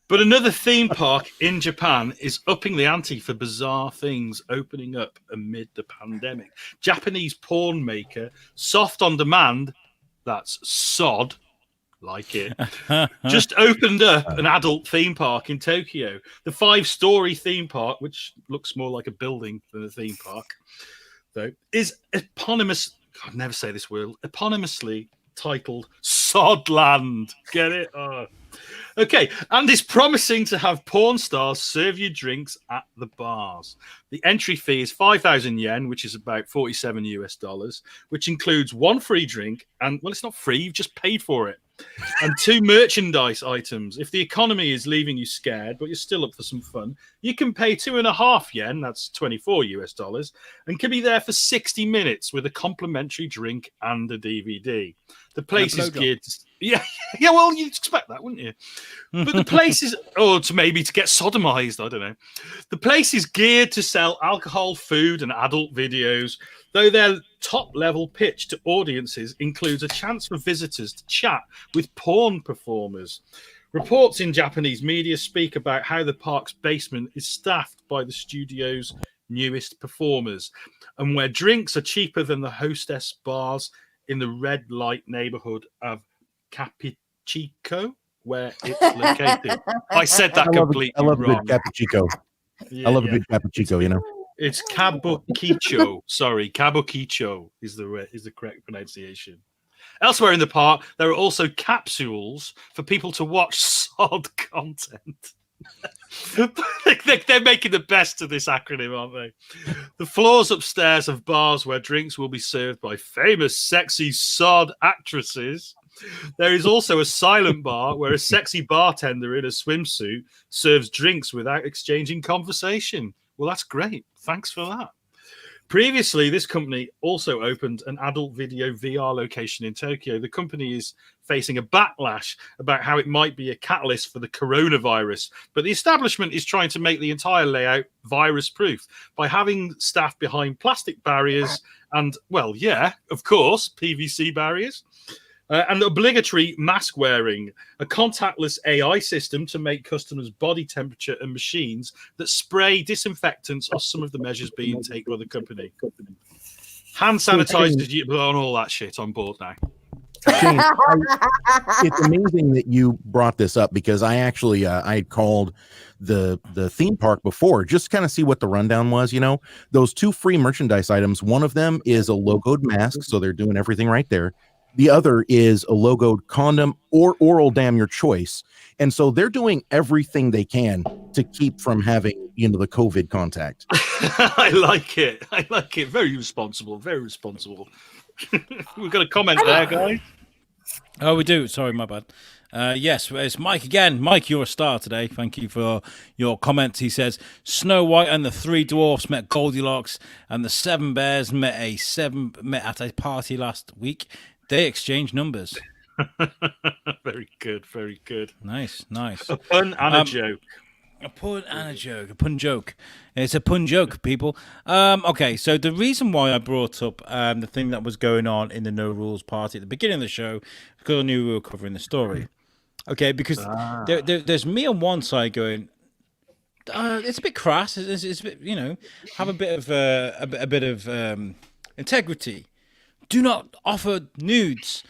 But another theme park in Japan is upping the ante for bizarre things opening up amid the pandemic. Japanese porn maker Soft On Demand, that's SOD, like it, just opened up an adult theme park in Tokyo. The 5-story theme park, which looks more like a building than a theme park, though, is eponymous. I'll never say this word. Eponymously titled Sodland. Get it? Oh. Okay, and it's promising to have porn stars serve you drinks at the bars. The entry fee is 5,000 yen, which is about $47, which includes one free drink, and well, it's not free, you've just paid for it, and 2 merchandise items. If the economy is leaving you scared, but you're still up for some fun, you can pay 2.5 yen, that's $24, and can be there for 60 minutes with a complimentary drink and a DVD. The place is geared to... Yeah, well, you'd expect that, wouldn't you? But the place is... Or to get sodomized, I don't know. The place is geared to sell alcohol, food, and adult videos, though their top-level pitch to audiences includes a chance for visitors to chat with porn performers. Reports in Japanese media speak about how the park's basement is staffed by the studio's newest performers, and where drinks are cheaper than the hostess bars in the red light neighborhood of Capichico, where it's located. I said that completely I love wrong. a good Capuchico. Yeah, I love a good Capuchico, you know. It's Kabukicho. Sorry, Kabukicho is the correct pronunciation. Elsewhere in the park, there are also capsules for people to watch sod content. They're making the best of this acronym, aren't they? The floors upstairs have bars where drinks will be served by famous sexy sod actresses. There is also a silent bar where a sexy bartender in a swimsuit serves drinks without exchanging conversation. Well, that's great. Thanks for that. Previously, this company also opened an adult video VR location in Tokyo. The company is facing a backlash about how it might be a catalyst for the coronavirus, but the establishment is trying to make the entire layout virus-proof by having staff behind plastic barriers and, well, yeah, of course, PVC barriers. And obligatory mask wearing, a contactless AI system to make customers' body temperature and machines that spray disinfectants are some of the measures being taken by the company. Hand sanitizers, on all that shit on board now. Shane, it's amazing that you brought this up because I actually I had called the theme park before just to kind of see what the rundown was. You know, those 2 free merchandise items. One of them is a logoed mask, so they're doing everything right there. The other is a logoed condom or oral dam, your choice. And so they're doing everything they can to keep from having, the COVID contact. I like it. Very responsible. Very responsible. We've got a comment there, guys. Oh, we do. Sorry, my bad. Yes, it's Mike again. Mike, you're a star today. Thank you for your comments. He says Snow White and the three dwarfs met Goldilocks, and the seven bears met at a party last week. They exchanged numbers. Very good, very good. Nice. A pun and a joke. A pun and a joke. A pun joke. It's a pun joke, people. Okay, so the reason why I brought up the thing that was going on in the No Rules party at the beginning of the show, because I knew we were covering the story. Okay, because there's me on one side going, it's a bit crass. It's a bit, have a bit of integrity. Do not offer nudes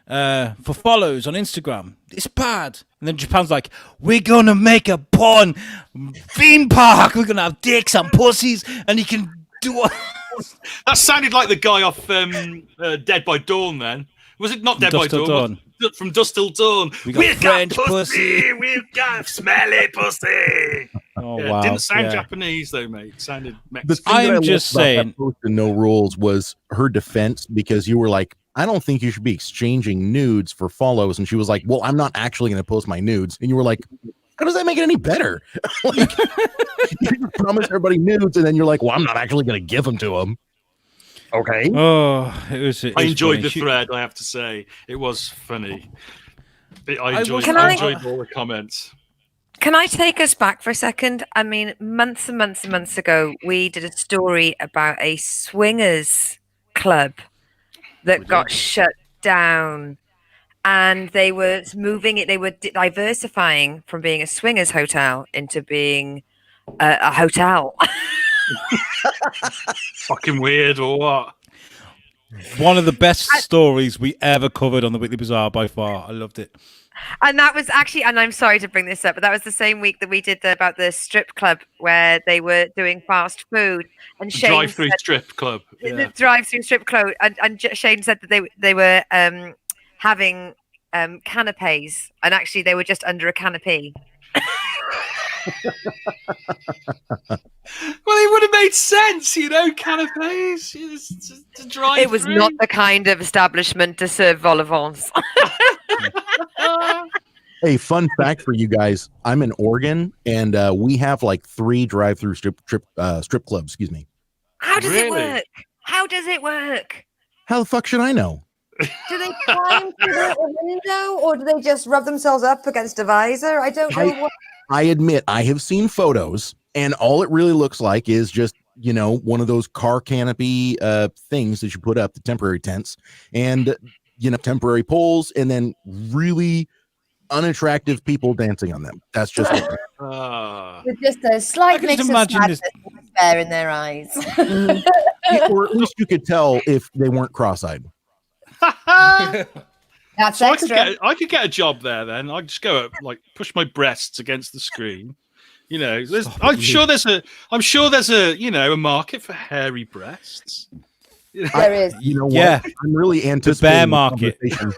for follows on Instagram. It's bad. And then Japan's like, we're gonna make a porn theme park. We're gonna have dicks and pussies, and you can do what. That sounded like the guy off Dead by Dawn. Then was it not Dead by Dawn? From Dusk Till Dawn. We've got pussy. We've got smelly pussy. Oh Yeah, wow! didn't sound Japanese though, mate. It sounded The Mexican. thing that I I'm loved just about that saying. post in No Rules was her defense, because you were like, I don't think you should be exchanging nudes for follows, and she was like, well, I'm not actually going to post my nudes, and you were like, how does that make it any better? Like, you just promise everybody nudes, and then you're like, well, I'm not actually going to give them to them. Okay. Oh, it was. I enjoyed the thread. I have to say, it was funny. I enjoyed all the comments. Can I take us back for a second? I mean, months and months and months ago, we did a story about a swingers club that got shut down, and they were moving it. They were diversifying from being a swingers hotel into being a hotel. Fucking weird, or what? One of the best stories we ever covered on the Weekly Bazaar by far. I loved it. And that was actually, and I'm sorry to bring this up, but that was the same week that we did about the strip club where they were doing fast food. And Shane Drive-through said, strip club. the Yeah. drive-through strip club, and Shane said that they were having canapes, and actually they were just under a canopy. Well, it would have made sense, canapes. To drive. It was not the kind of establishment to serve vol au vents. Hey, fun fact for you guys: I'm in Oregon, and we have like 3 drive-through strip clubs. Excuse me. How does it Really? work? How does it work? How the fuck should I know? Do they climb through the window, or do they just rub themselves up against a visor? I don't know what. I admit I have seen photos, and all it really looks like is just, one of those car canopy things that you put up, the temporary tents, and temporary poles, and then really unattractive people dancing on them. That's just it. With just a slight I can mix just of imagine sadness and despair in their eyes. Or at least you could tell if they weren't cross-eyed. That's So extra. I could get a job there then. I'd just go up, push my breasts against the screen. I'm sure there's a a market for hairy breasts. There is. You know what? Yeah. I'm really anticipating bear the market. conversation.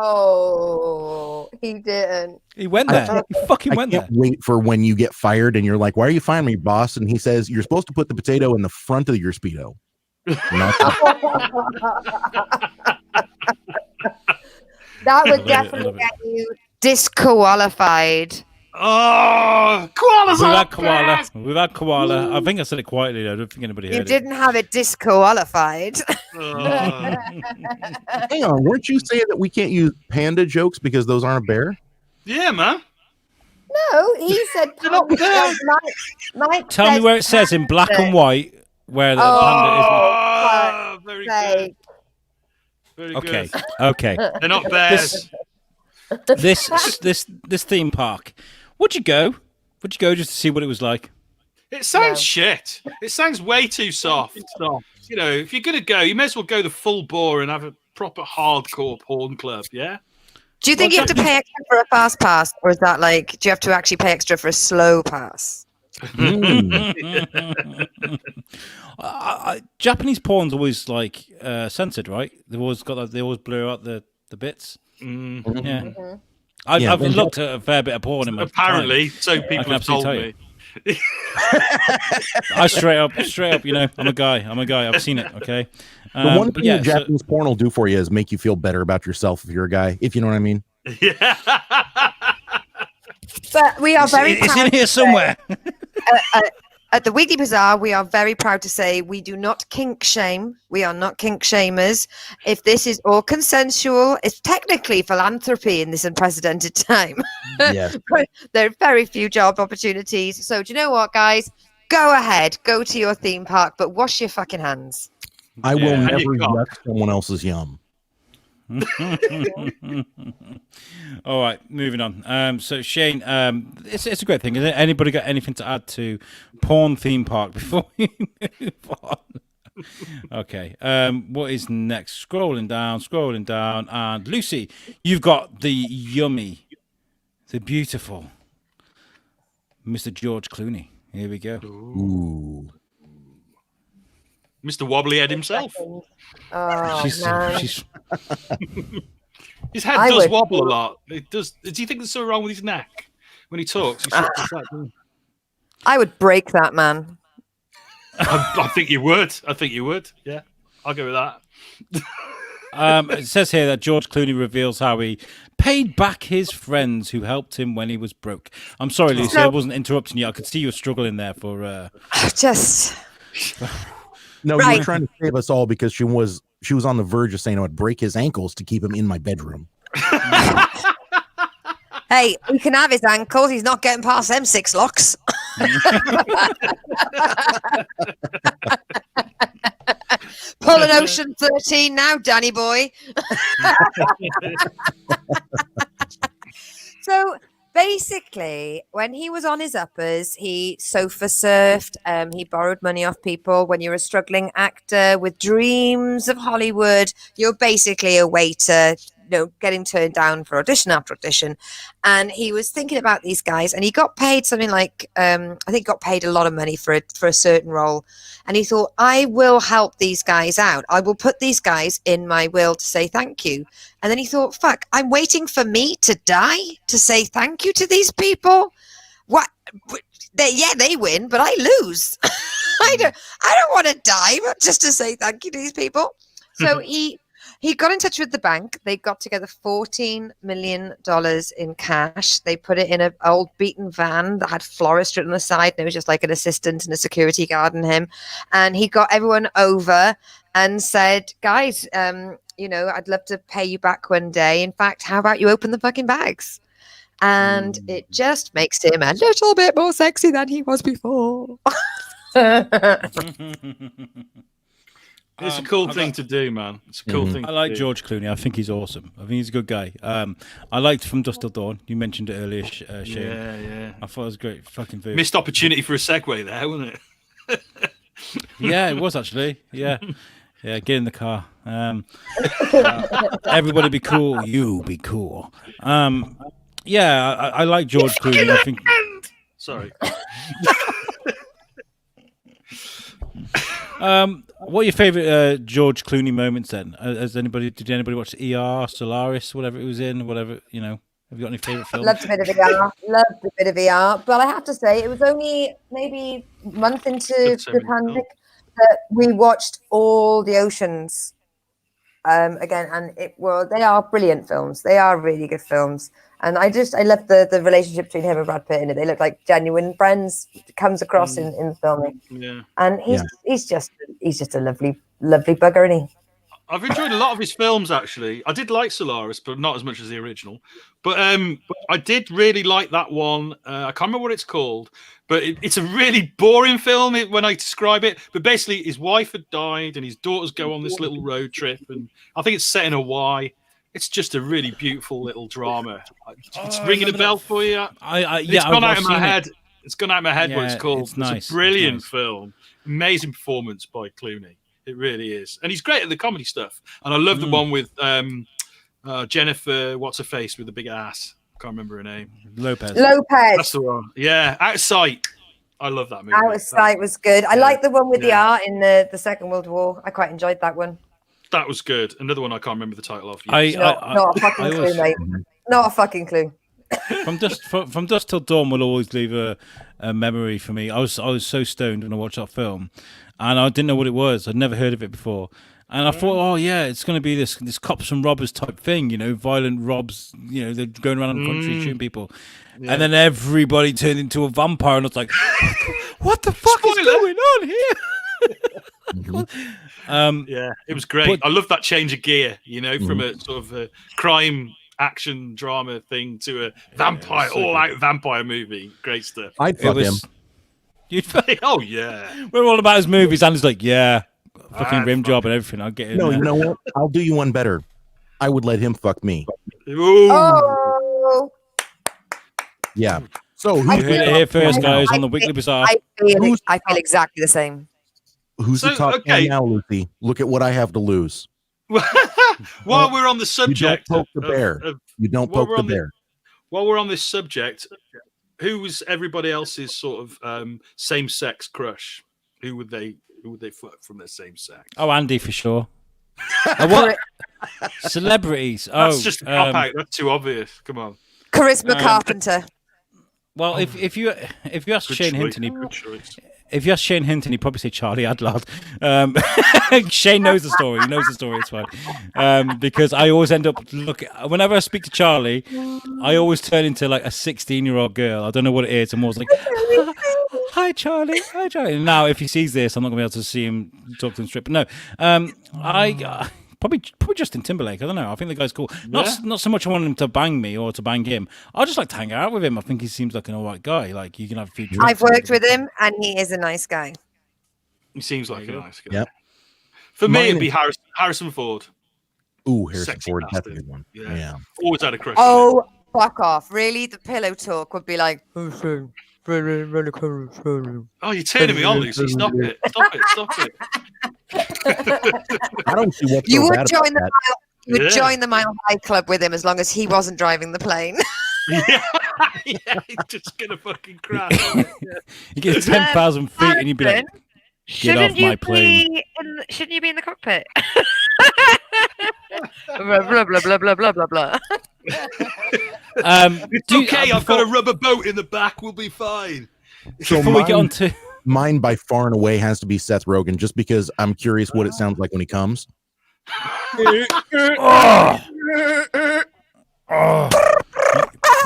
Oh, he didn't. He went there. He fucking I went there. can't wait for when you get fired and you're like, why are you firing me, boss? And he says, you're supposed to put the potato in the front of your Speedo. That would definitely get you disqualified. Oh, koalas are best! We've had koala. I think I said it quietly. I don't think anybody heard You it. didn't have it disqualified. Oh. Hang on, weren't you saying that we can't use panda jokes because those aren't a bear? Yeah, man. No, he said. Mike Tell me said where it says in black and white where the panda Oh, very say, good. Very is. Okay, good. okay. They're not bears. This theme park. Would you go? Would you go just to see what it was like? It sounds No. shit. It sounds way too soft. If you're gonna go, you may as well go the full bore and have a proper hardcore porn club. Yeah. Do you think you have to pay extra for a fast pass, or is that do you have to actually pay extra for a slow pass? Japanese porn's always censored, right? They always blur out the bits. Mm. Yeah. Mhm. I've looked at a fair bit of porn in my Apparently, time. so people have told absolutely me. I straight up, I'm a guy. I've seen it. Okay. The one thing yeah, that Japanese porn will do for you is make you feel better about yourself if you're a guy, if you know what I mean. Yeah. But we are very It's proud in here to say- somewhere. At the Weekly Bazaar, we are very proud to say we do not kink shame. We are not kink shamers. If this is all consensual, it's technically philanthropy in this unprecedented time. Yes. But there are very few job opportunities. So do you know what, guys? Go ahead, go to your theme park, but wash your fucking hands. I will Yeah. never And you yuck someone else's yum. All right, moving on. So Shane, it's a great thing. Has anybody got anything to add to porn theme park before we move on? Okay. What is next? Scrolling down, and Lucy, you've got the yummy, the beautiful Mr. George Clooney. Here we go. Ooh. Mr. Wobblyhead himself. Oh, She's man. His head I does would- wobble a lot. It does. Do you think there's something wrong with his neck when he talks? He sort of like, I would break that man. I think you would. I think you would. Yeah, I'll go with that. It says here that George Clooney reveals how he paid back his friends who helped him when he was broke. I'm sorry, Lucy, I wasn't interrupting you. I could see you were struggling there for. Just No, you Right. were trying to save us all because she was on the verge of saying I would break his ankles to keep him in my bedroom. hey, he can have his ankles. He's not getting past them 6 locks. Pull an Ocean 13 now, Danny boy. So basically, when he was on his uppers, he sofa surfed. He borrowed money off people. When you're a struggling actor with dreams of Hollywood, you're basically a waiter, getting turned down for audition after audition. And he was thinking about these guys, and he got paid something like I think got paid a lot of money for a certain role. And he thought, I will help these guys out. I will put these guys in my will to say thank you. And then he thought, fuck, I'm waiting for me to die to say thank you to these people. What? They win, but I lose. I don't want to die, but just to say thank you to these people. So he got in touch with the bank. They got together $14 million in cash. They put it in an old beaten van that had florist written on the side. And it was just like an assistant and a security guard and him. And he got everyone over and said, guys, I'd love to pay you back one day. In fact, how about you open the fucking bags? And it just makes him a little bit more sexy than he was before. It's a cool thing to do, man. It's a cool thing. I like to do. George Clooney. I think he's awesome. I think he's a good guy. I liked From Dusk Till Dawn. You mentioned it earlier, Shane. Yeah. I thought it was a great fucking movie. Missed opportunity for a segue there, wasn't it? Yeah, it was actually. Yeah. Get in the car. Everybody be cool. You be cool. I like George Clooney. I think. Sorry. What are your favorite George Clooney moments then? Did anybody watch ER, Solaris, whatever it was in, whatever, have you got any favorite films? Loved a bit of VR. But I have to say, it was only maybe a month into the pandemic that we watched all the Oceans again, and they are brilliant films. They are really good films, and I love the relationship between him and Brad Pitt in it. They look like genuine friends. It comes across in the filming. Yeah. And he's just a lovely bugger, isn't he? I've enjoyed a lot of his films, actually. I did like Solaris, but not as much as the original. But I did really like that one. I can't remember what it's called, but it's a really boring film when I describe it. But basically, his wife had died, and his daughters go on this little road trip, and I think it's set in Hawaii. It's just a really beautiful little drama. It's ringing a bell for you. It's gone out of my head. It's gone out of my head what it's called. It's a brilliant film. Amazing performance by Clooney. It really is. And he's great at the comedy stuff. And I love the one with Jennifer, what's her face with the big ass? I can't remember her name. Lopez. That's the one. Yeah, Out of Sight. I love that movie. Out of Sight was good. I like the one with the art in the Second World War. I quite enjoyed that one. That was good. Another one I can't remember the title of. Not a fucking clue, mate. Not a fucking clue. From Dusk Till Dawn will always leave a memory for me. I was so stoned when I watched that film, and I didn't know what it was. I'd never heard of it before, And I thought, oh yeah, it's going to be this cops and robbers type thing, violent robs. They're going around the country shooting people, and then everybody turned into a vampire, and I was like, what the fuck is going on here? Yeah, it was great. I love that change of gear, from a sort of a crime action drama thing to a vampire, all-out vampire movie. Great stuff. I'd fuck him. Oh yeah, we're all about his movies, and he's like, yeah, fucking rim job and everything. I'll get it. No, you know what? I'll do you one better. I would let him fuck me. Ooh. Oh. Yeah. So you heard it here first, guys, on the Weekly Bazaar. I feel exactly the same. Who's the top man now, Lucy? Look at what I have to lose. While we're on the subject, you don't poke the bear. You don't poke the bear. While we're on this subject, who was everybody else's sort of same-sex crush? Who would they fuck from their same sex? Oh, Andy for sure. What celebrities? That's just a cop out. That's too obvious. Come on, Charisma Carpenter. Well, if you ask Shane Hinton, he'd probably say Charlie Adlard. Shane knows the story. He knows the story. It's fine. Because I always end up whenever I speak to Charlie, I always turn into like a 16-year-old girl. I don't know what it is. I'm always like, hi Charlie, hi Charlie. And now if he sees this, I'm not gonna be able to see him talk to him straight. But no, I probably Justin Timberlake. I don't know. I think the guy's cool. Not so much I want him to bang me or to bang him. I just like to hang out with him. I think he seems like an alright guy. Like you can have a few drinks. I've worked with him, and he is a nice guy. He seems like a nice guy. Yep. For me, it'd be Harrison Ford. Ooh, Harrison Ford. Bastard. That's a good one. Yeah. Always had a crush. Oh, fuck off! Really, the pillow talk would be like. Oh, you're turning me on, Lucy. Stop it. Stop it. I don't see what you would join the mile. You would join the Mile High Club with him as long as he wasn't driving the plane. yeah, he's just gonna fucking crash. You get 10,000 feet and you'd be like, get off my plane. Shouldn't you be in the cockpit? blah blah blah blah blah blah blah blah. It's okay. I've got a rubber boat in the back. We'll be fine. So before we get on to mine, by far and away has to be Seth Rogen, just because I'm curious what it sounds like when he comes.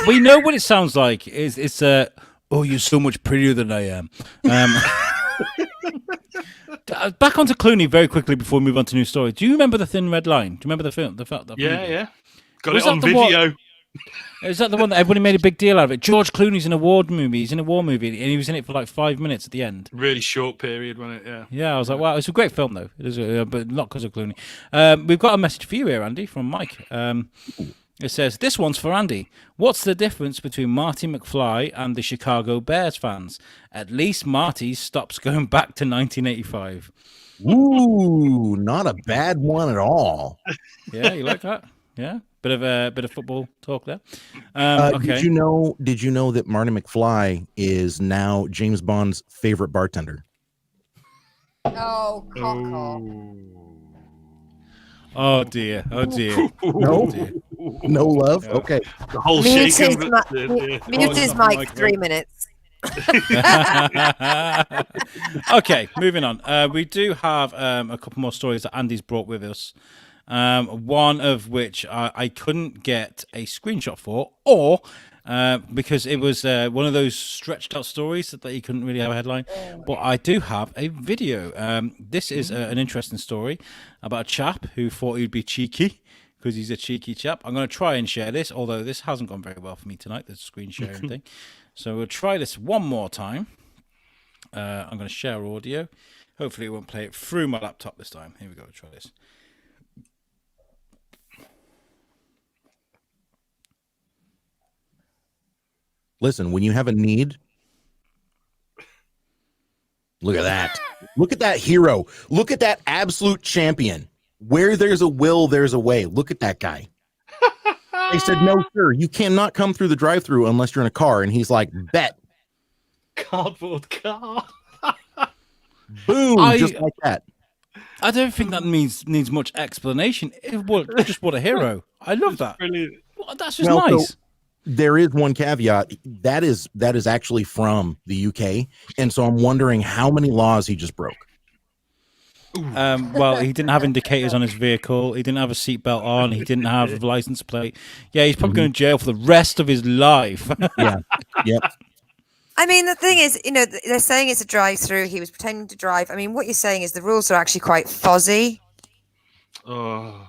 We know what it sounds like. It's oh, you're so much prettier than I am. Back onto Clooney very quickly before we move on to new story. Do you remember The Thin Red Line? Do you remember the film? Yeah. Got it on video. Is that the one that everybody made a big deal out of it? George Clooney's in a war movie. He's in a war movie, and he was in it for like 5 minutes at the end. Really short period, wasn't it? Yeah. Yeah, I was like, wow, it's a great film though. It is, but not because of Clooney. We've got a message for you here, Andy, from Mike. It says, this one's for Andy. What's the difference between Marty McFly and the Chicago Bears fans? At least Marty stops going back to 1985. Ooh, not a bad one at all. Yeah, you like that? Yeah, bit of football talk there. Okay. Did you know that Marty McFly is now James Bond's favorite bartender? Oh, cock. Oh dear. No, Oh, dear. No love. Yeah. Okay. The whole Mute shaking. his mic 3 minutes. Okay, moving on. We do have a couple more stories that Andy's brought with us. One of which I couldn't get a screenshot for, or because it was one of those stretched out stories that you couldn't really have a headline. But I do have a video. This is an interesting story about a chap who thought he'd be cheeky because he's a cheeky chap. I'm going to try and share this, although this hasn't gone very well for me tonight, the screen sharing thing. So we'll try this one more time. I'm going to share audio. Hopefully it won't play it through my laptop this time. Here we go. Try this. Listen, when you have a need, look at that. Look at that hero. Look at that absolute champion. Where there's a will, there's a way. Look at that guy. They said, no, sir, you cannot come through the drive-thru unless you're in a car. And he's like, bet. Cardboard car. Boom, just like that. I don't think that needs much explanation. Just what a hero. I love that. Brilliant. Well, that's just nice. So there is one caveat. That is actually from the UK. And so I'm wondering how many laws he just broke. Well, he didn't have indicators on his vehicle. He didn't have a seatbelt on. He didn't have a license plate. Yeah, he's probably going to jail for the rest of his life. Yeah. Yep. I mean, the thing is, they're saying it's a drive-through. He was pretending to drive. I mean, what you're saying is the rules are actually quite fuzzy. Oh.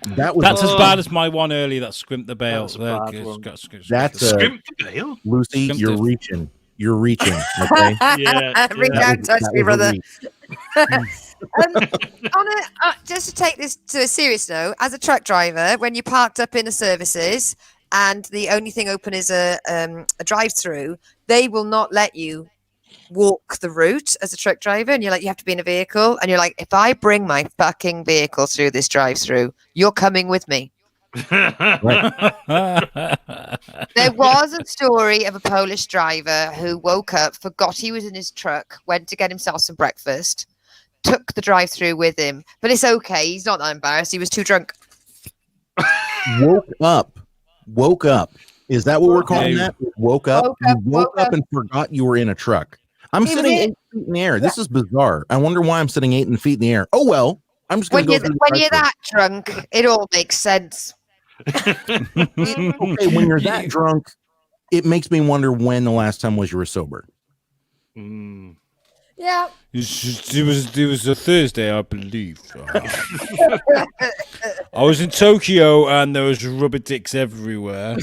That's as bad as my one earlier that scrimped the bail. That's a bad one. That's Scrimp the bail? Lucy, Scrimped you're it. reaching. You're reaching. Okay. Yeah. Reach out and touch That me, was a brother. reach. Just to take this to a serious note, as a truck driver, when you're parked up in the services and the only thing open is a drive-through, they will not let you walk the route as a truck driver, and you're like, you have to be in a vehicle, and you're like, if I bring my fucking vehicle through this drive-through, you're coming with me. There was a story of a Polish driver who woke up, forgot he was in his truck, went to get himself some breakfast, took the drive-through with him, but it's okay. He's not that embarrassed. He was too drunk. Woke up. Is that what we're calling that? Woke up. You woke up and forgot you were in a truck. I'm sitting 8 feet in the air. This is bizarre. I wonder why I'm sitting 8 feet in the air. Oh well. I'm just going to go. When you're that drunk, it all makes sense. Okay, when you're that drunk, it makes me wonder when the last time was you were sober. Yeah. It was a Thursday, I believe. I was in Tokyo and there was rubber dicks everywhere.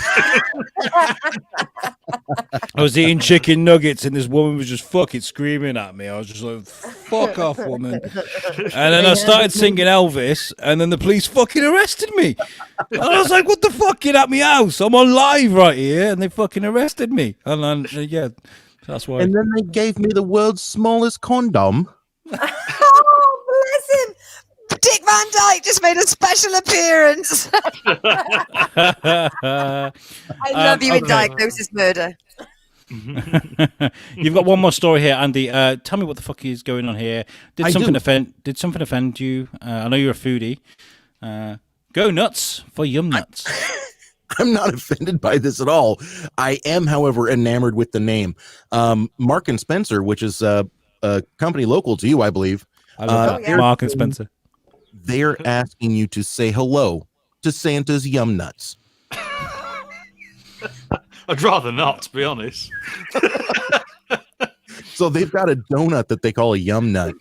I was eating chicken nuggets and this woman was just fucking screaming at me. I was just like, fuck off, woman. And then I started singing Elvis and then the police fucking arrested me. And I was like, what the fuck? Get at me house. I'm on live right here. And they fucking arrested me. And then, yeah, that's why. And then they gave me the world's smallest condom. Oh, bless him. Dick Van Dyke just made a special appearance. I love you in Diagnosis Murder. You've got one more story here, Andy. Tell me what the fuck is going on here. Did something offend you? I know you're a foodie. Go nuts for Yum Nuts. I'm not offended by this at all. I am, however, enamored with the name. Mark and Spencer, which is a company local to you, I believe. I love that. Mark and Spencer. They're asking you to say hello to Santa's Yum Nuts. I'd rather not, to be honest. So they've got a donut that they call a Yum Nut.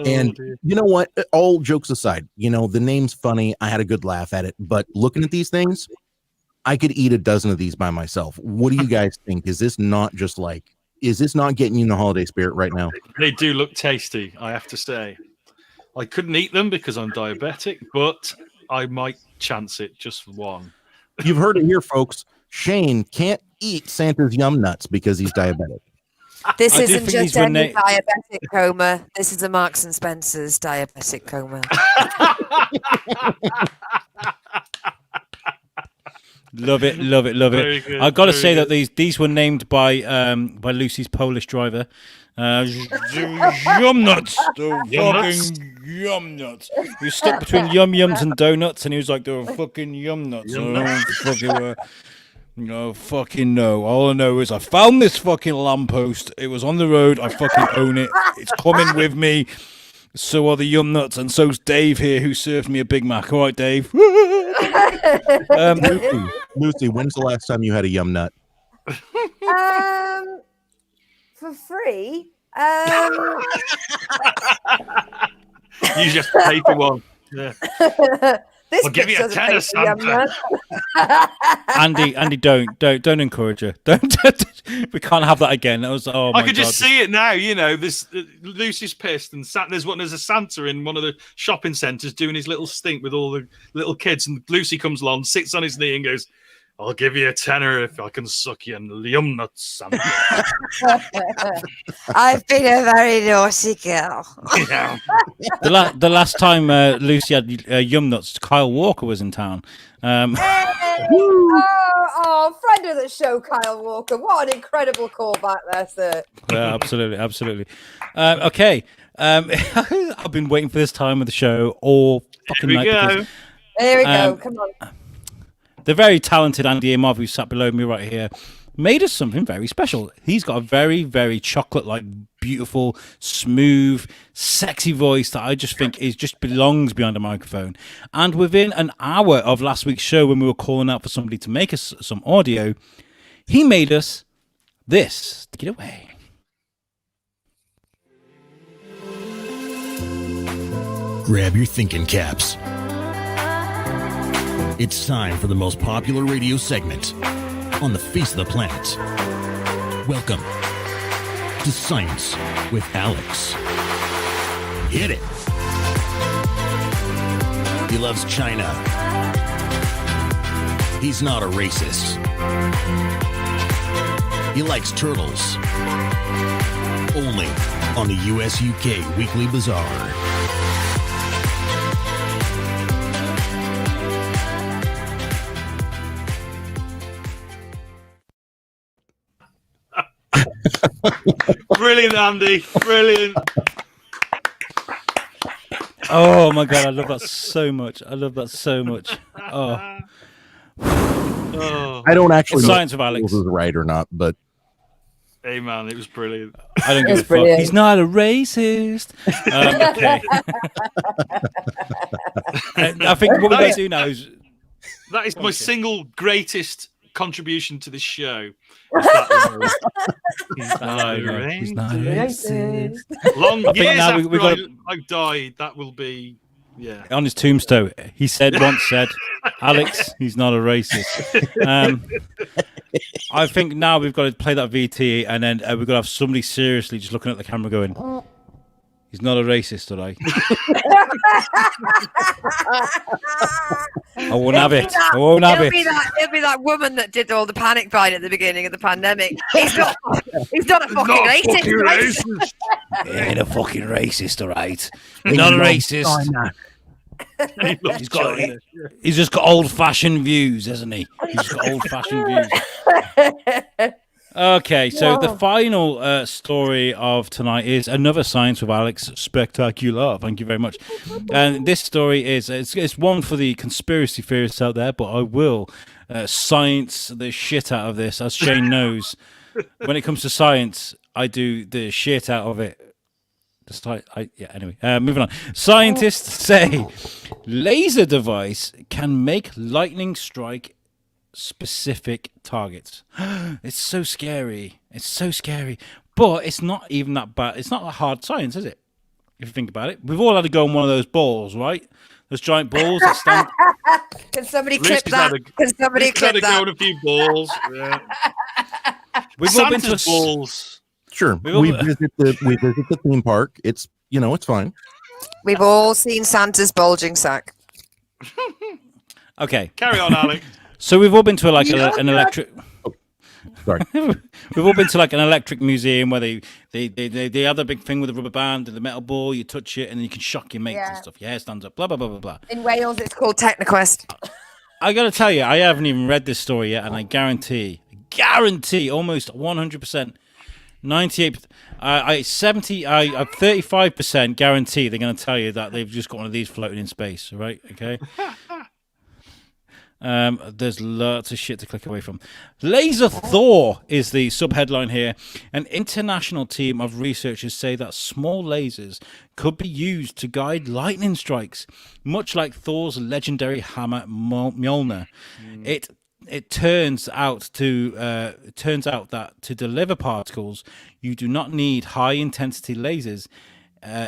And you know what? All jokes aside, the name's funny. I had a good laugh at it. But looking at these things, I could eat a dozen of these by myself. What do you guys think? Is this not getting you in the holiday spirit right now? They do look tasty, I have to say. I couldn't eat them because I'm diabetic, but I might chance it just for one. You've heard it here, folks. Shane can't eat Santa's Yum Nuts because he's diabetic. This isn't just any diabetic coma. This is a Marks and Spencer's diabetic coma. Love it. Good, I got to say that these were named by Lucy's Polish driver. Yum Nuts, Yum Nuts. He was stuck between Yum Yums and donuts, and he was like, "They're fucking Yum Nuts." No fucking no. All I know is I found this fucking lamppost. It was on the road. I fucking own it. It's coming with me. So are the Yum Nuts, and so's Dave here, who served me a Big Mac. All right, Dave. Lucy, when's the last time you had a Yum Nut? For free. You just pay for one. Yeah. I'll give you a tenner, Santa. Andy, don't encourage her. Don't. We can't have that again. That was I could just see it now. This Lucy's pissed, and there's a Santa in one of the shopping centres doing his little stink with all the little kids, and Lucy comes along, sits on his knee, and goes, "I'll give you a tenner if I can suck you in the Yum Nuts, Santa." I've been a very naughty girl. Yeah. The last time Lucy had Yum Nuts, Kyle Walker was in town. Friend of the show, Kyle Walker. What an incredible callback there, sir. Yeah, absolutely. Okay. I've been waiting for this time of the show all fucking night. Here we go. Come on. The very talented Andy Imov, who sat below me right here, made us something very special. He's got a very, very chocolate-like, beautiful, smooth, sexy voice that I just think just belongs behind a microphone. And within an hour of last week's show, when we were calling out for somebody to make us some audio, he made us this. Take it away. Grab your thinking caps. It's time for the most popular radio segment on the face of the planet. Welcome to Science with Alex. Hit it. He loves China. He's not a racist. He likes turtles. Only on the USUK Weekly Bazaar. Brilliant, Andy. Brilliant. Oh my god, I love that so much. I love that so much. Oh. I don't actually know Science if of Alex is right or not, but hey man, it was brilliant. I don't give a fuck. He's not a racist. Okay. I think what we're going to do now is that is my single greatest contribution to this show. He's not a racist. Long years now after I've died, that will be on his tombstone. He once said, Alex, he's not a racist. I think now we've got to play that VT, and then we've got to have somebody seriously just looking at the camera going, he's not a racist, all right? I won't have it. I won't have it. It'll be that woman that did all the panic buying at the beginning of the pandemic. He's not a fucking racist. He ain't a fucking racist, all right? He's not a racist. He's just got old-fashioned views, hasn't he? He's just got old-fashioned views. Okay, so the final story of tonight is another Science with Alex spectacular. Thank you very much. And this story is it's one for the conspiracy theorists out there, but I will science the shit out of this, as Shane knows. When it comes to science, I do the shit out of it. Anyway, moving on. Scientists say laser device can make lightning strike specific targets. It's so scary. It's so scary. But it's not even that bad. It's not a hard science, is it? If you think about it. We've all had to go on one of those balls, right? Those giant balls that stand. Can somebody clip that? Can somebody clip that? Go on a few balls. Yeah. We've all been to balls. Sure. We visit the theme park. It's it's fine. We've all seen Santa's bulging sack. Okay. Carry on, Alex. So we've all been to an electric. Oh, sorry. We've all been to an electric museum where they have the big thing with the rubber band and the metal ball. You touch it and then you can shock your mates and stuff. Your hair stands up. Blah blah blah blah blah. In Wales, it's called Technoquest. I got to tell you, I haven't even read this story yet, and I guarantee, almost 100%, 98%, I 35% guarantee they're going to tell you that they've just got one of these floating in space. Right? Okay. There's lots of shit to click away from. Laser Thor is the subheadline here. An international team of researchers say that small lasers could be used to guide lightning strikes, much like Thor's legendary hammer Mjolnir. It turns out that to deliver particles, you do not need high intensity lasers.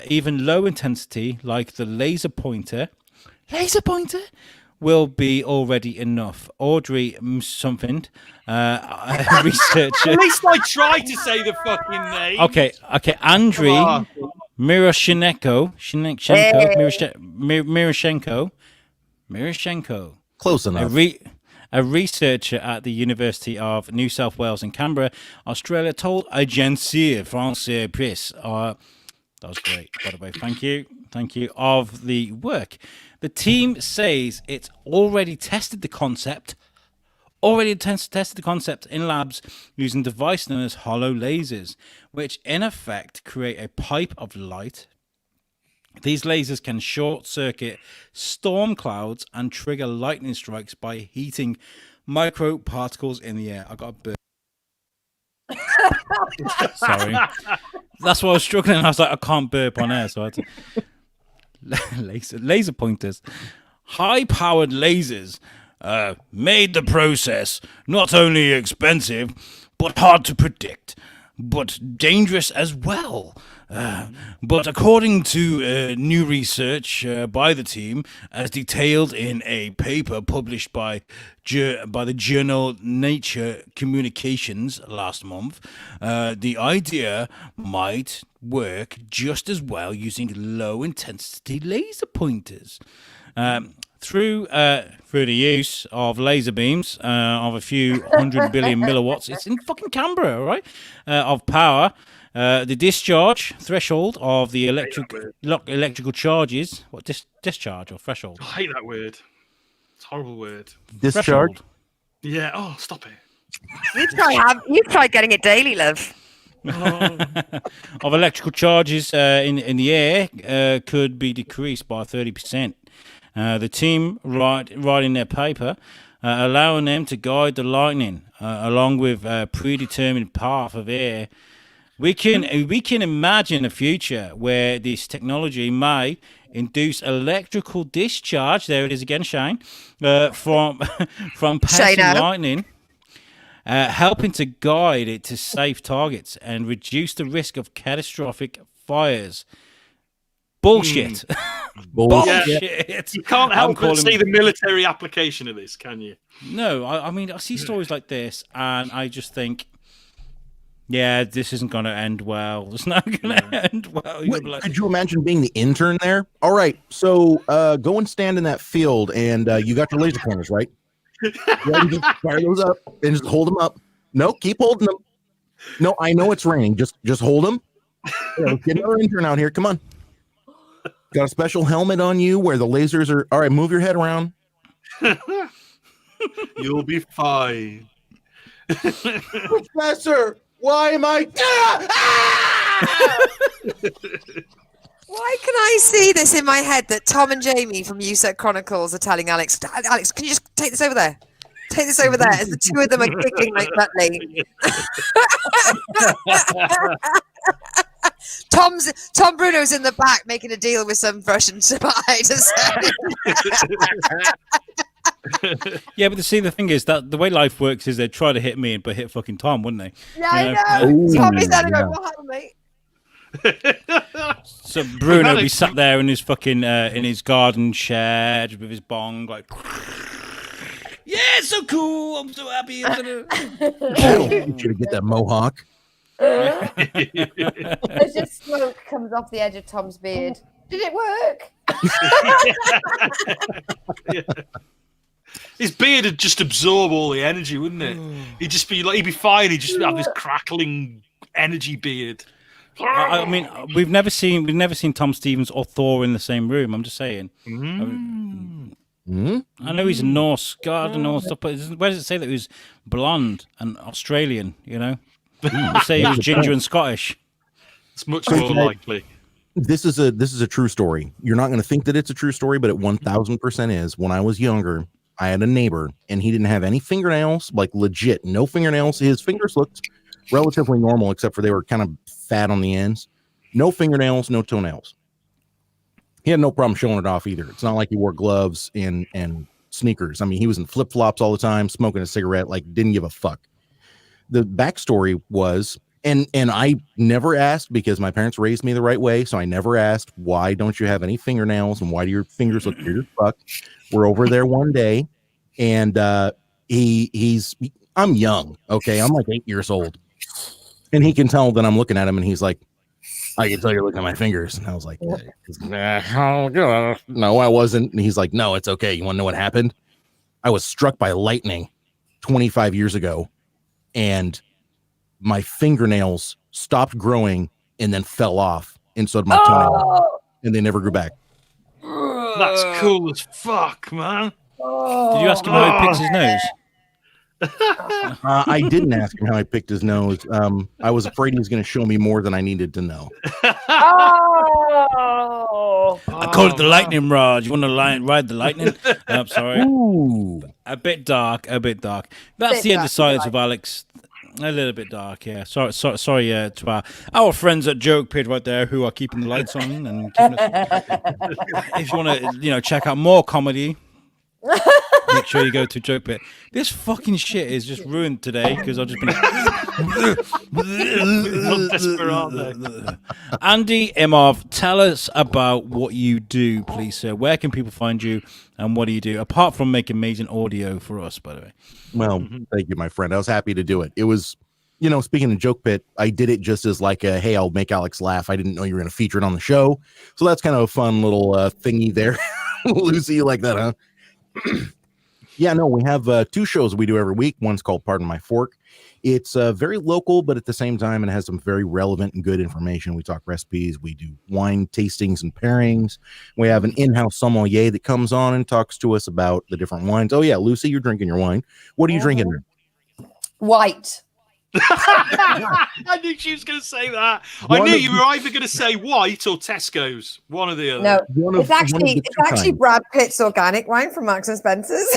Even low intensity, like the laser pointer, will be already enough. Audrey something, researcher. At least I tried to say the fucking name. Okay. Andrei Miroshnichenko. Close enough. A researcher at the University of New South Wales in Canberra, Australia, told Agence France Presse. That was great, by the way. Thank you, of the work. The team says it's already tested the concept in labs using devices known as hollow lasers, which in effect create a pipe of light. These lasers can short-circuit storm clouds and trigger lightning strikes by heating microparticles in the air. I got a burp. Sorry. That's why I was struggling. I was like, I can't burp on air, so I had to. Laser pointers. High-powered lasers made the process not only expensive, but hard to predict, but dangerous as well. But according to new research by the team, as detailed in a paper published by the journal Nature Communications last month, the idea might work just as well using low-intensity laser pointers. Through the use of laser beams of a few 100 billion milliwatts, it's in fucking Canberra, right? Of power. The discharge threshold of the electrical charges. What discharge or threshold? I hate that word. It's a horrible word. Discharge. Threshold. Yeah. Oh, stop it. You try getting it daily, love. Of electrical charges in the air could be decreased by 30%. The team writing their paper, allowing them to guide the lightning along with a predetermined path of air. We can imagine a future where this technology may induce electrical discharge. There it is again, Shane, from passing lightning, helping to guide it to safe targets and reduce the risk of catastrophic fires. Bullshit. Bullshit. You can't help but see the military application of this, can you? No, I mean, I see stories like this, and I just think, yeah, this isn't going to end well. It's not going to end well. Could you imagine being the intern there? All right, so go and stand in that field, and you got your laser pointers, right? Just fire those up and just hold them up. No, keep holding them. No, I know it's raining. Just hold them. Here, let's get another intern out here. Come on. Got a special helmet on you where the lasers are. All right, move your head around. You'll be fine. Professor, why am I? Why can I see this in my head that Tom and Jamie from USUK Chronicles are telling Alex, Alex, can you just take this over there? Take this over there. As the two of them are kicking like Butley. Tom Bruno's in the back making a deal with some Russian spy to say. Yeah, but see, the thing is that the way life works is they'd try to hit me but hit fucking Tom, wouldn't they? Yeah, I know. Tommy's there going, what happened, mate? So Bruno be sat there in his fucking in his garden shed with his bong, like, yeah, it's so cool. I'm so happy. I'm gonna... You should get that mohawk. As just smoke comes off the edge of Tom's beard. Did it work? Yeah. His beard would just absorb all the energy, wouldn't it? He'd just be like, he'd be fine. He'd just have this crackling energy beard. I mean, we've never seen Tom Stevens or Thor in the same room. I'm just saying. I know he's a Norse god and all stuff, but where does it say that he was blonde and Australian? You know, they say he was ginger and Scottish. It's much more likely. This is a true story. You're not going to think that it's a true story, but it 1000% is. When I was younger, I had a neighbor, and he didn't have any fingernails, like legit, no fingernails. His fingers looked relatively normal, except for they were kind of fat on the ends. No fingernails, no toenails. He had no problem showing it off either. It's not like he wore gloves and sneakers. I mean, he was in flip-flops all the time, smoking a cigarette, like didn't give a fuck. The backstory was, and I never asked because my parents raised me the right way, so I never asked, why don't you have any fingernails and why do your fingers look weird as fuck? We're over there one day, and I'm young, okay? I'm like 8 years old. And he can tell that I'm looking at him, and he's like, I can tell you're looking at my fingers. And I was like, no, I wasn't. And he's like, no, it's okay. You want to know what happened? I was struck by lightning 25 years ago, and my fingernails stopped growing and then fell off, and so did my toenails, and they never grew back. That's cool as fuck, man. Did you ask him how he picks his nose? I didn't ask him how he picked his nose. I was afraid he was going to show me more than I needed to know. I call it the lightning rod. You want to ride the lightning? I'm sorry. Ooh. A bit dark. That's the end of Silence with Alex. A little bit dark, yeah. Sorry to our friends at Joke Pit right there who are keeping the lights on and keeping us. If you want to, check out more comedy, make sure you go to Joke Pit. This fucking shit is just ruined today because I've just been. Andy Imhoff, tell us about what you do, please, sir. Where can people find you, and what do you do apart from make amazing audio for us? By the way. Well, thank you, my friend. I was happy to do it. It was, speaking of Joke Pit, I did it just as like a, hey, I'll make Alex laugh. I didn't know you were going to feature it on the show. So that's kind of a fun little thingy there. Lucy, you like that, huh? Yeah, no, we have 2 shows we do every week. One's called Pardon My Fork. It's very local, but at the same time, it has some very relevant and good information. We talk recipes. We do wine tastings and pairings. We have an in-house sommelier that comes on and talks to us about the different wines. Oh, yeah, Lucy, you're drinking your wine. What are you drinking there? White. I knew she was going to say that. I knew you were either going to say white or Tesco's. One or the other. No, it's actually Brad Pitt's organic wine from Marks and Spencer's.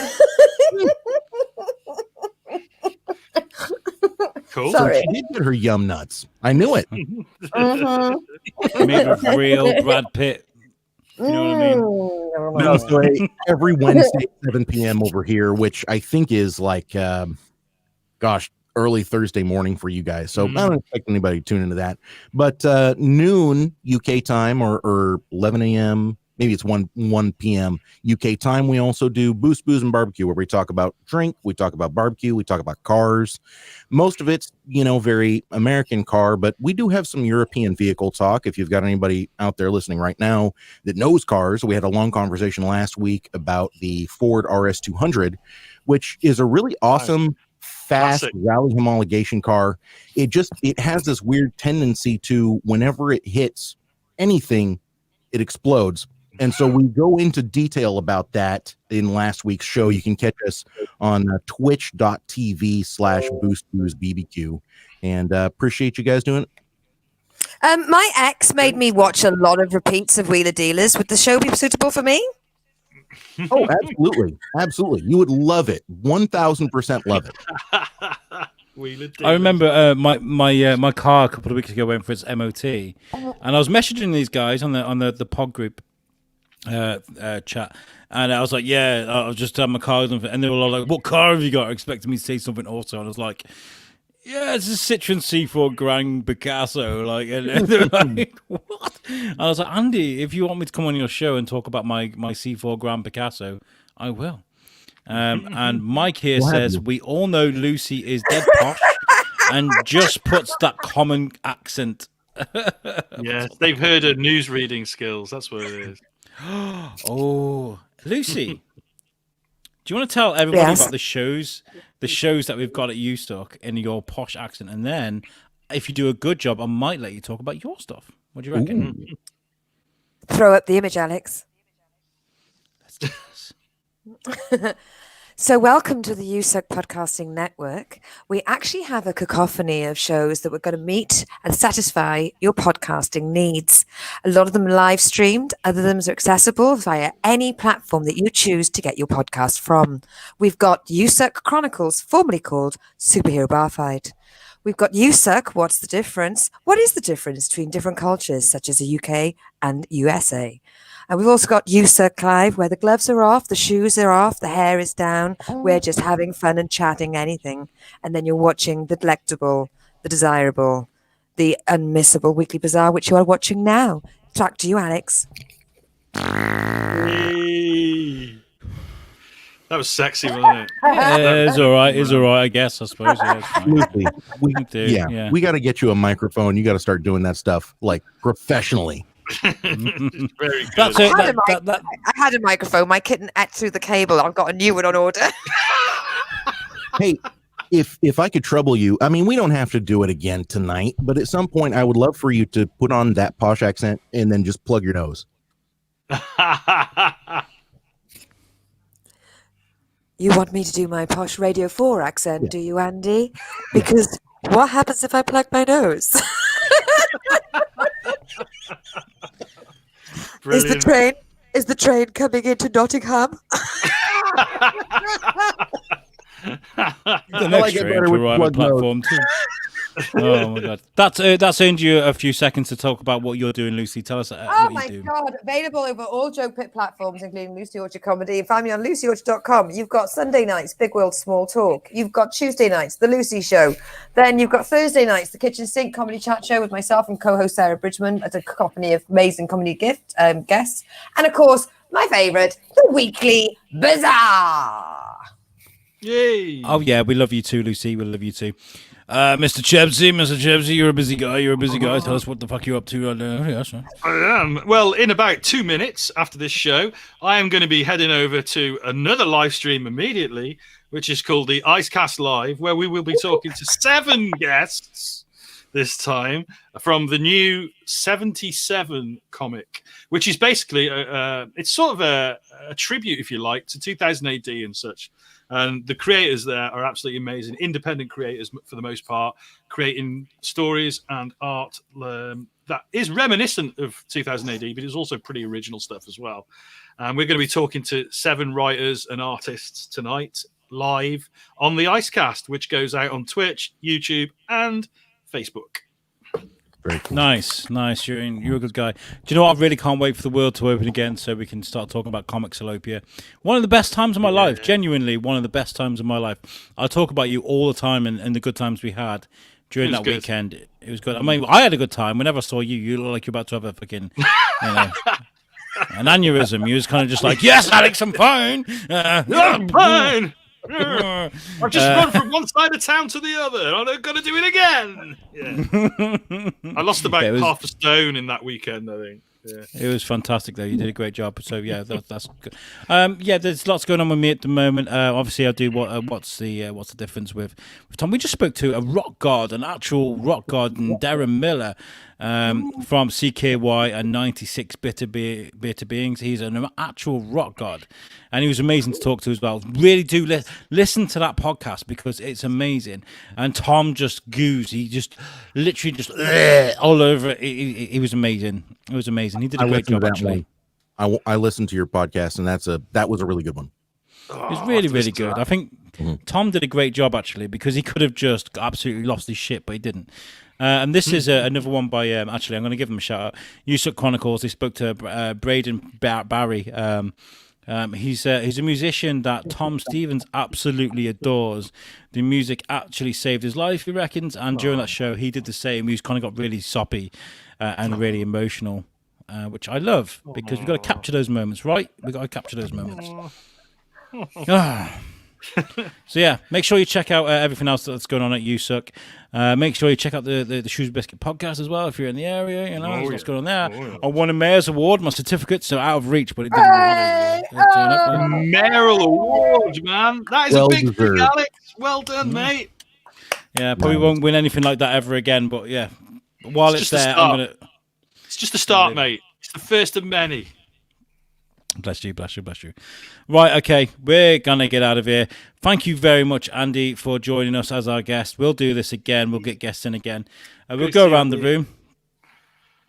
Cool. Sorry. So she did get her yum nuts. I knew it. Made with real Brad Pitt. You know what I mean? No, so every Wednesday at 7 p.m. over here, which I think is like, early Thursday morning for you guys. So I don't expect anybody to tune into that. But noon UK time or 11 a.m., maybe it's 1 p.m. UK time, we also do Boost, Booze, and Barbecue, where we talk about drink, we talk about barbecue, we talk about cars. Most of it's, very American car, but we do have some European vehicle talk. If you've got anybody out there listening right now that knows cars, we had a long conversation last week about the Ford RS200, which is a really awesome, fast rally homologation car. It has this weird tendency to, whenever it hits anything, it explodes. And so we go into detail about that in last week's show. You can catch us on twitch.tv/boostboostbbq. And appreciate you guys doing it. My ex made me watch a lot of repeats of Wheeler Dealers. Would the show be suitable for me? Oh, absolutely. Absolutely. You would love it. 1000% love it. I remember my car a couple of weeks ago went for its MOT, and I was messaging these guys on the pod group chat, and I was like, yeah, I was just having my car, and they were all like, what car have you got? Expecting me to say something also, and I was like, yeah, it's a Citroen C4 Grand Picasso. Like, and they're like, what? And I was like, Andy, if you want me to come on your show and talk about my C4 Grand Picasso, I will. And Mike here says, we all know Lucy is dead posh and just puts that common accent. Yes, they've heard her news reading skills. That's what it is. Oh, Lucy, do you want to tell everybody about the shows that we've got at USUK in your posh accent? And then if you do a good job, I might let you talk about your stuff. What do you reckon? Ooh. Throw up the image, Alex. Let's do this. So welcome to the USUK Podcasting Network. We actually have a cacophony of shows that we're going to meet and satisfy your podcasting needs. A lot of them live streamed, other of them are accessible via any platform that you choose to get your podcast from. We've got USUK Chronicles, formerly called Superhero Barfight. We've got USUK, What's the Difference? What is the difference between different cultures, such as the UK and USA? And we've also got USUK Live, where the gloves are off, the shoes are off, the hair is down. We're just having fun and chatting anything. And then you're watching the delectable, the desirable, the unmissable Weekly Bazaar, which you are watching now. Back to you, Alex. Hey. That was sexy, wasn't it? It's all right. It's all right, I guess, I suppose. Yeah, we got to get you a microphone. You got to start doing that stuff like professionally. Very good. I had a microphone. My kitten ate through the cable. I've got a new one on order. Hey, if I could trouble you, I mean, we don't have to do it again tonight, but at some point I would love for you to put on that posh accent and then just plug your nose. You want me to do my posh Radio 4 accent, do you, Andy? Because what happens if I plug my nose? Is the train coming into Nottingham? The next stream to arrive at platform 2. Oh my god, that's earned you a few seconds to talk about what you're doing, Lucy. Tell us Oh what my you do. God! Available over all Joke Pit platforms, including Lucy Orchard Comedy. Find me on lucyorchard.com. You've got Sunday nights, Big World Small Talk. You've got Tuesday nights, The Lucy Show. Then you've got Thursday nights, The Kitchen Sink Comedy Chat Show with myself and co-host Sarah Bridgman as a company of amazing comedy guests. And of course, my favourite, The Weekly Bazaar. Yay! Oh yeah, we love you too, Lucy. We love you too. Mr. Chebsy, you're a busy guy. Tell us what the fuck you're up to right now. Yes, man. I am. Well, in about 2 minutes after this show, I am going to be heading over to another live stream immediately, which is called the Icecast Live, where we will be talking to 7 guests this time from the new 77 comic, which is basically it's sort of a tribute, if you like, to 2000 AD and such. And the creators there are absolutely amazing, independent creators for the most part, creating stories and art that is reminiscent of 2000 AD, but it's also pretty original stuff as well. And we're going to be talking to 7 writers and artists tonight, live on the Icecast, which goes out on Twitch, YouTube, and Facebook. Very cool. Nice. You're a good guy. Do you know what? I really can't wait for the world to open again so we can start talking about Comixolopia. One of the best times of my life. Genuinely, one of the best times of my life. I talk about you all the time and the good times we had during that weekend. It was good. I mean, I had a good time. Whenever I saw you, you look like you're about to have a fucking, an aneurysm. You was kind of just like, yes, Alex, I'm fine. I'm fine. I've just run from one side of town to the other. I'm not going to do it again. Yeah. I lost about half a stone in that weekend, I think. Yeah. It was fantastic, though. You did a great job. So yeah, that's good. There's lots going on with me at the moment. Obviously, I do. What's the difference with Tom? We just spoke to a rock god, an actual rock god, and Darren Miller from CKY and 96 Bitter Beings. He's an actual rock god, and he was amazing to talk to as well. Really do listen to that podcast because it's amazing. And Tom just goos. He just literally just all over it. He was amazing. It was amazing. He did a great job, actually. I listened to your podcast, and that was a really good one. It was really, really good. I think Tom did a great job, actually, because he could have just absolutely lost his shit, but he didn't. And this is another one by, actually, I'm going to give him a shout out. USUK Chronicles. They spoke to Braden Barry. He's a musician that Tom Stevens absolutely adores. The music actually saved his life, he reckons. And during that show, he did the same. He kind of got really soppy and really emotional, which I love because we've got to capture those moments, right? We've got to capture those moments. So yeah, make sure you check out everything else that's going on at USUK. Make sure you check out the Shoes Biscuit podcast as well if you're in the area. You know what's going on there. I won a Mayor's Award. My certificates are out of reach, but it didn't matter. Mayoral Award, man. That is Well a big deserved. thing, Alex. Well done, mate. Yeah, probably won't win anything like that ever again. But yeah, while it's there, I'm gonna. It's just a start, mate. It's the first of many. Bless you. Right, okay, we're gonna get out of here. Thank you very much, Andy, for joining us as our guest. We'll do this again. We'll get guests in again. We'll go around the room.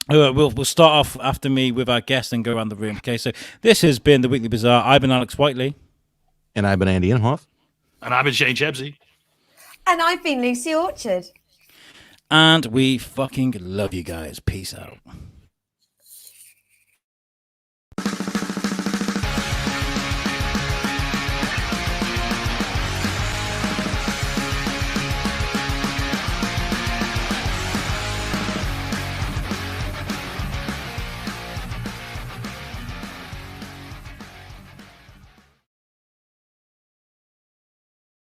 We'll start off after me with our guest and go around the room. Okay, so this has been the Weekly Bazaar. I've been Alex Whiteley. And I've been Andy Inhoff. And I've been Shane Chebsy. And I've been Lucy Orchard. And we fucking love you guys. Peace out.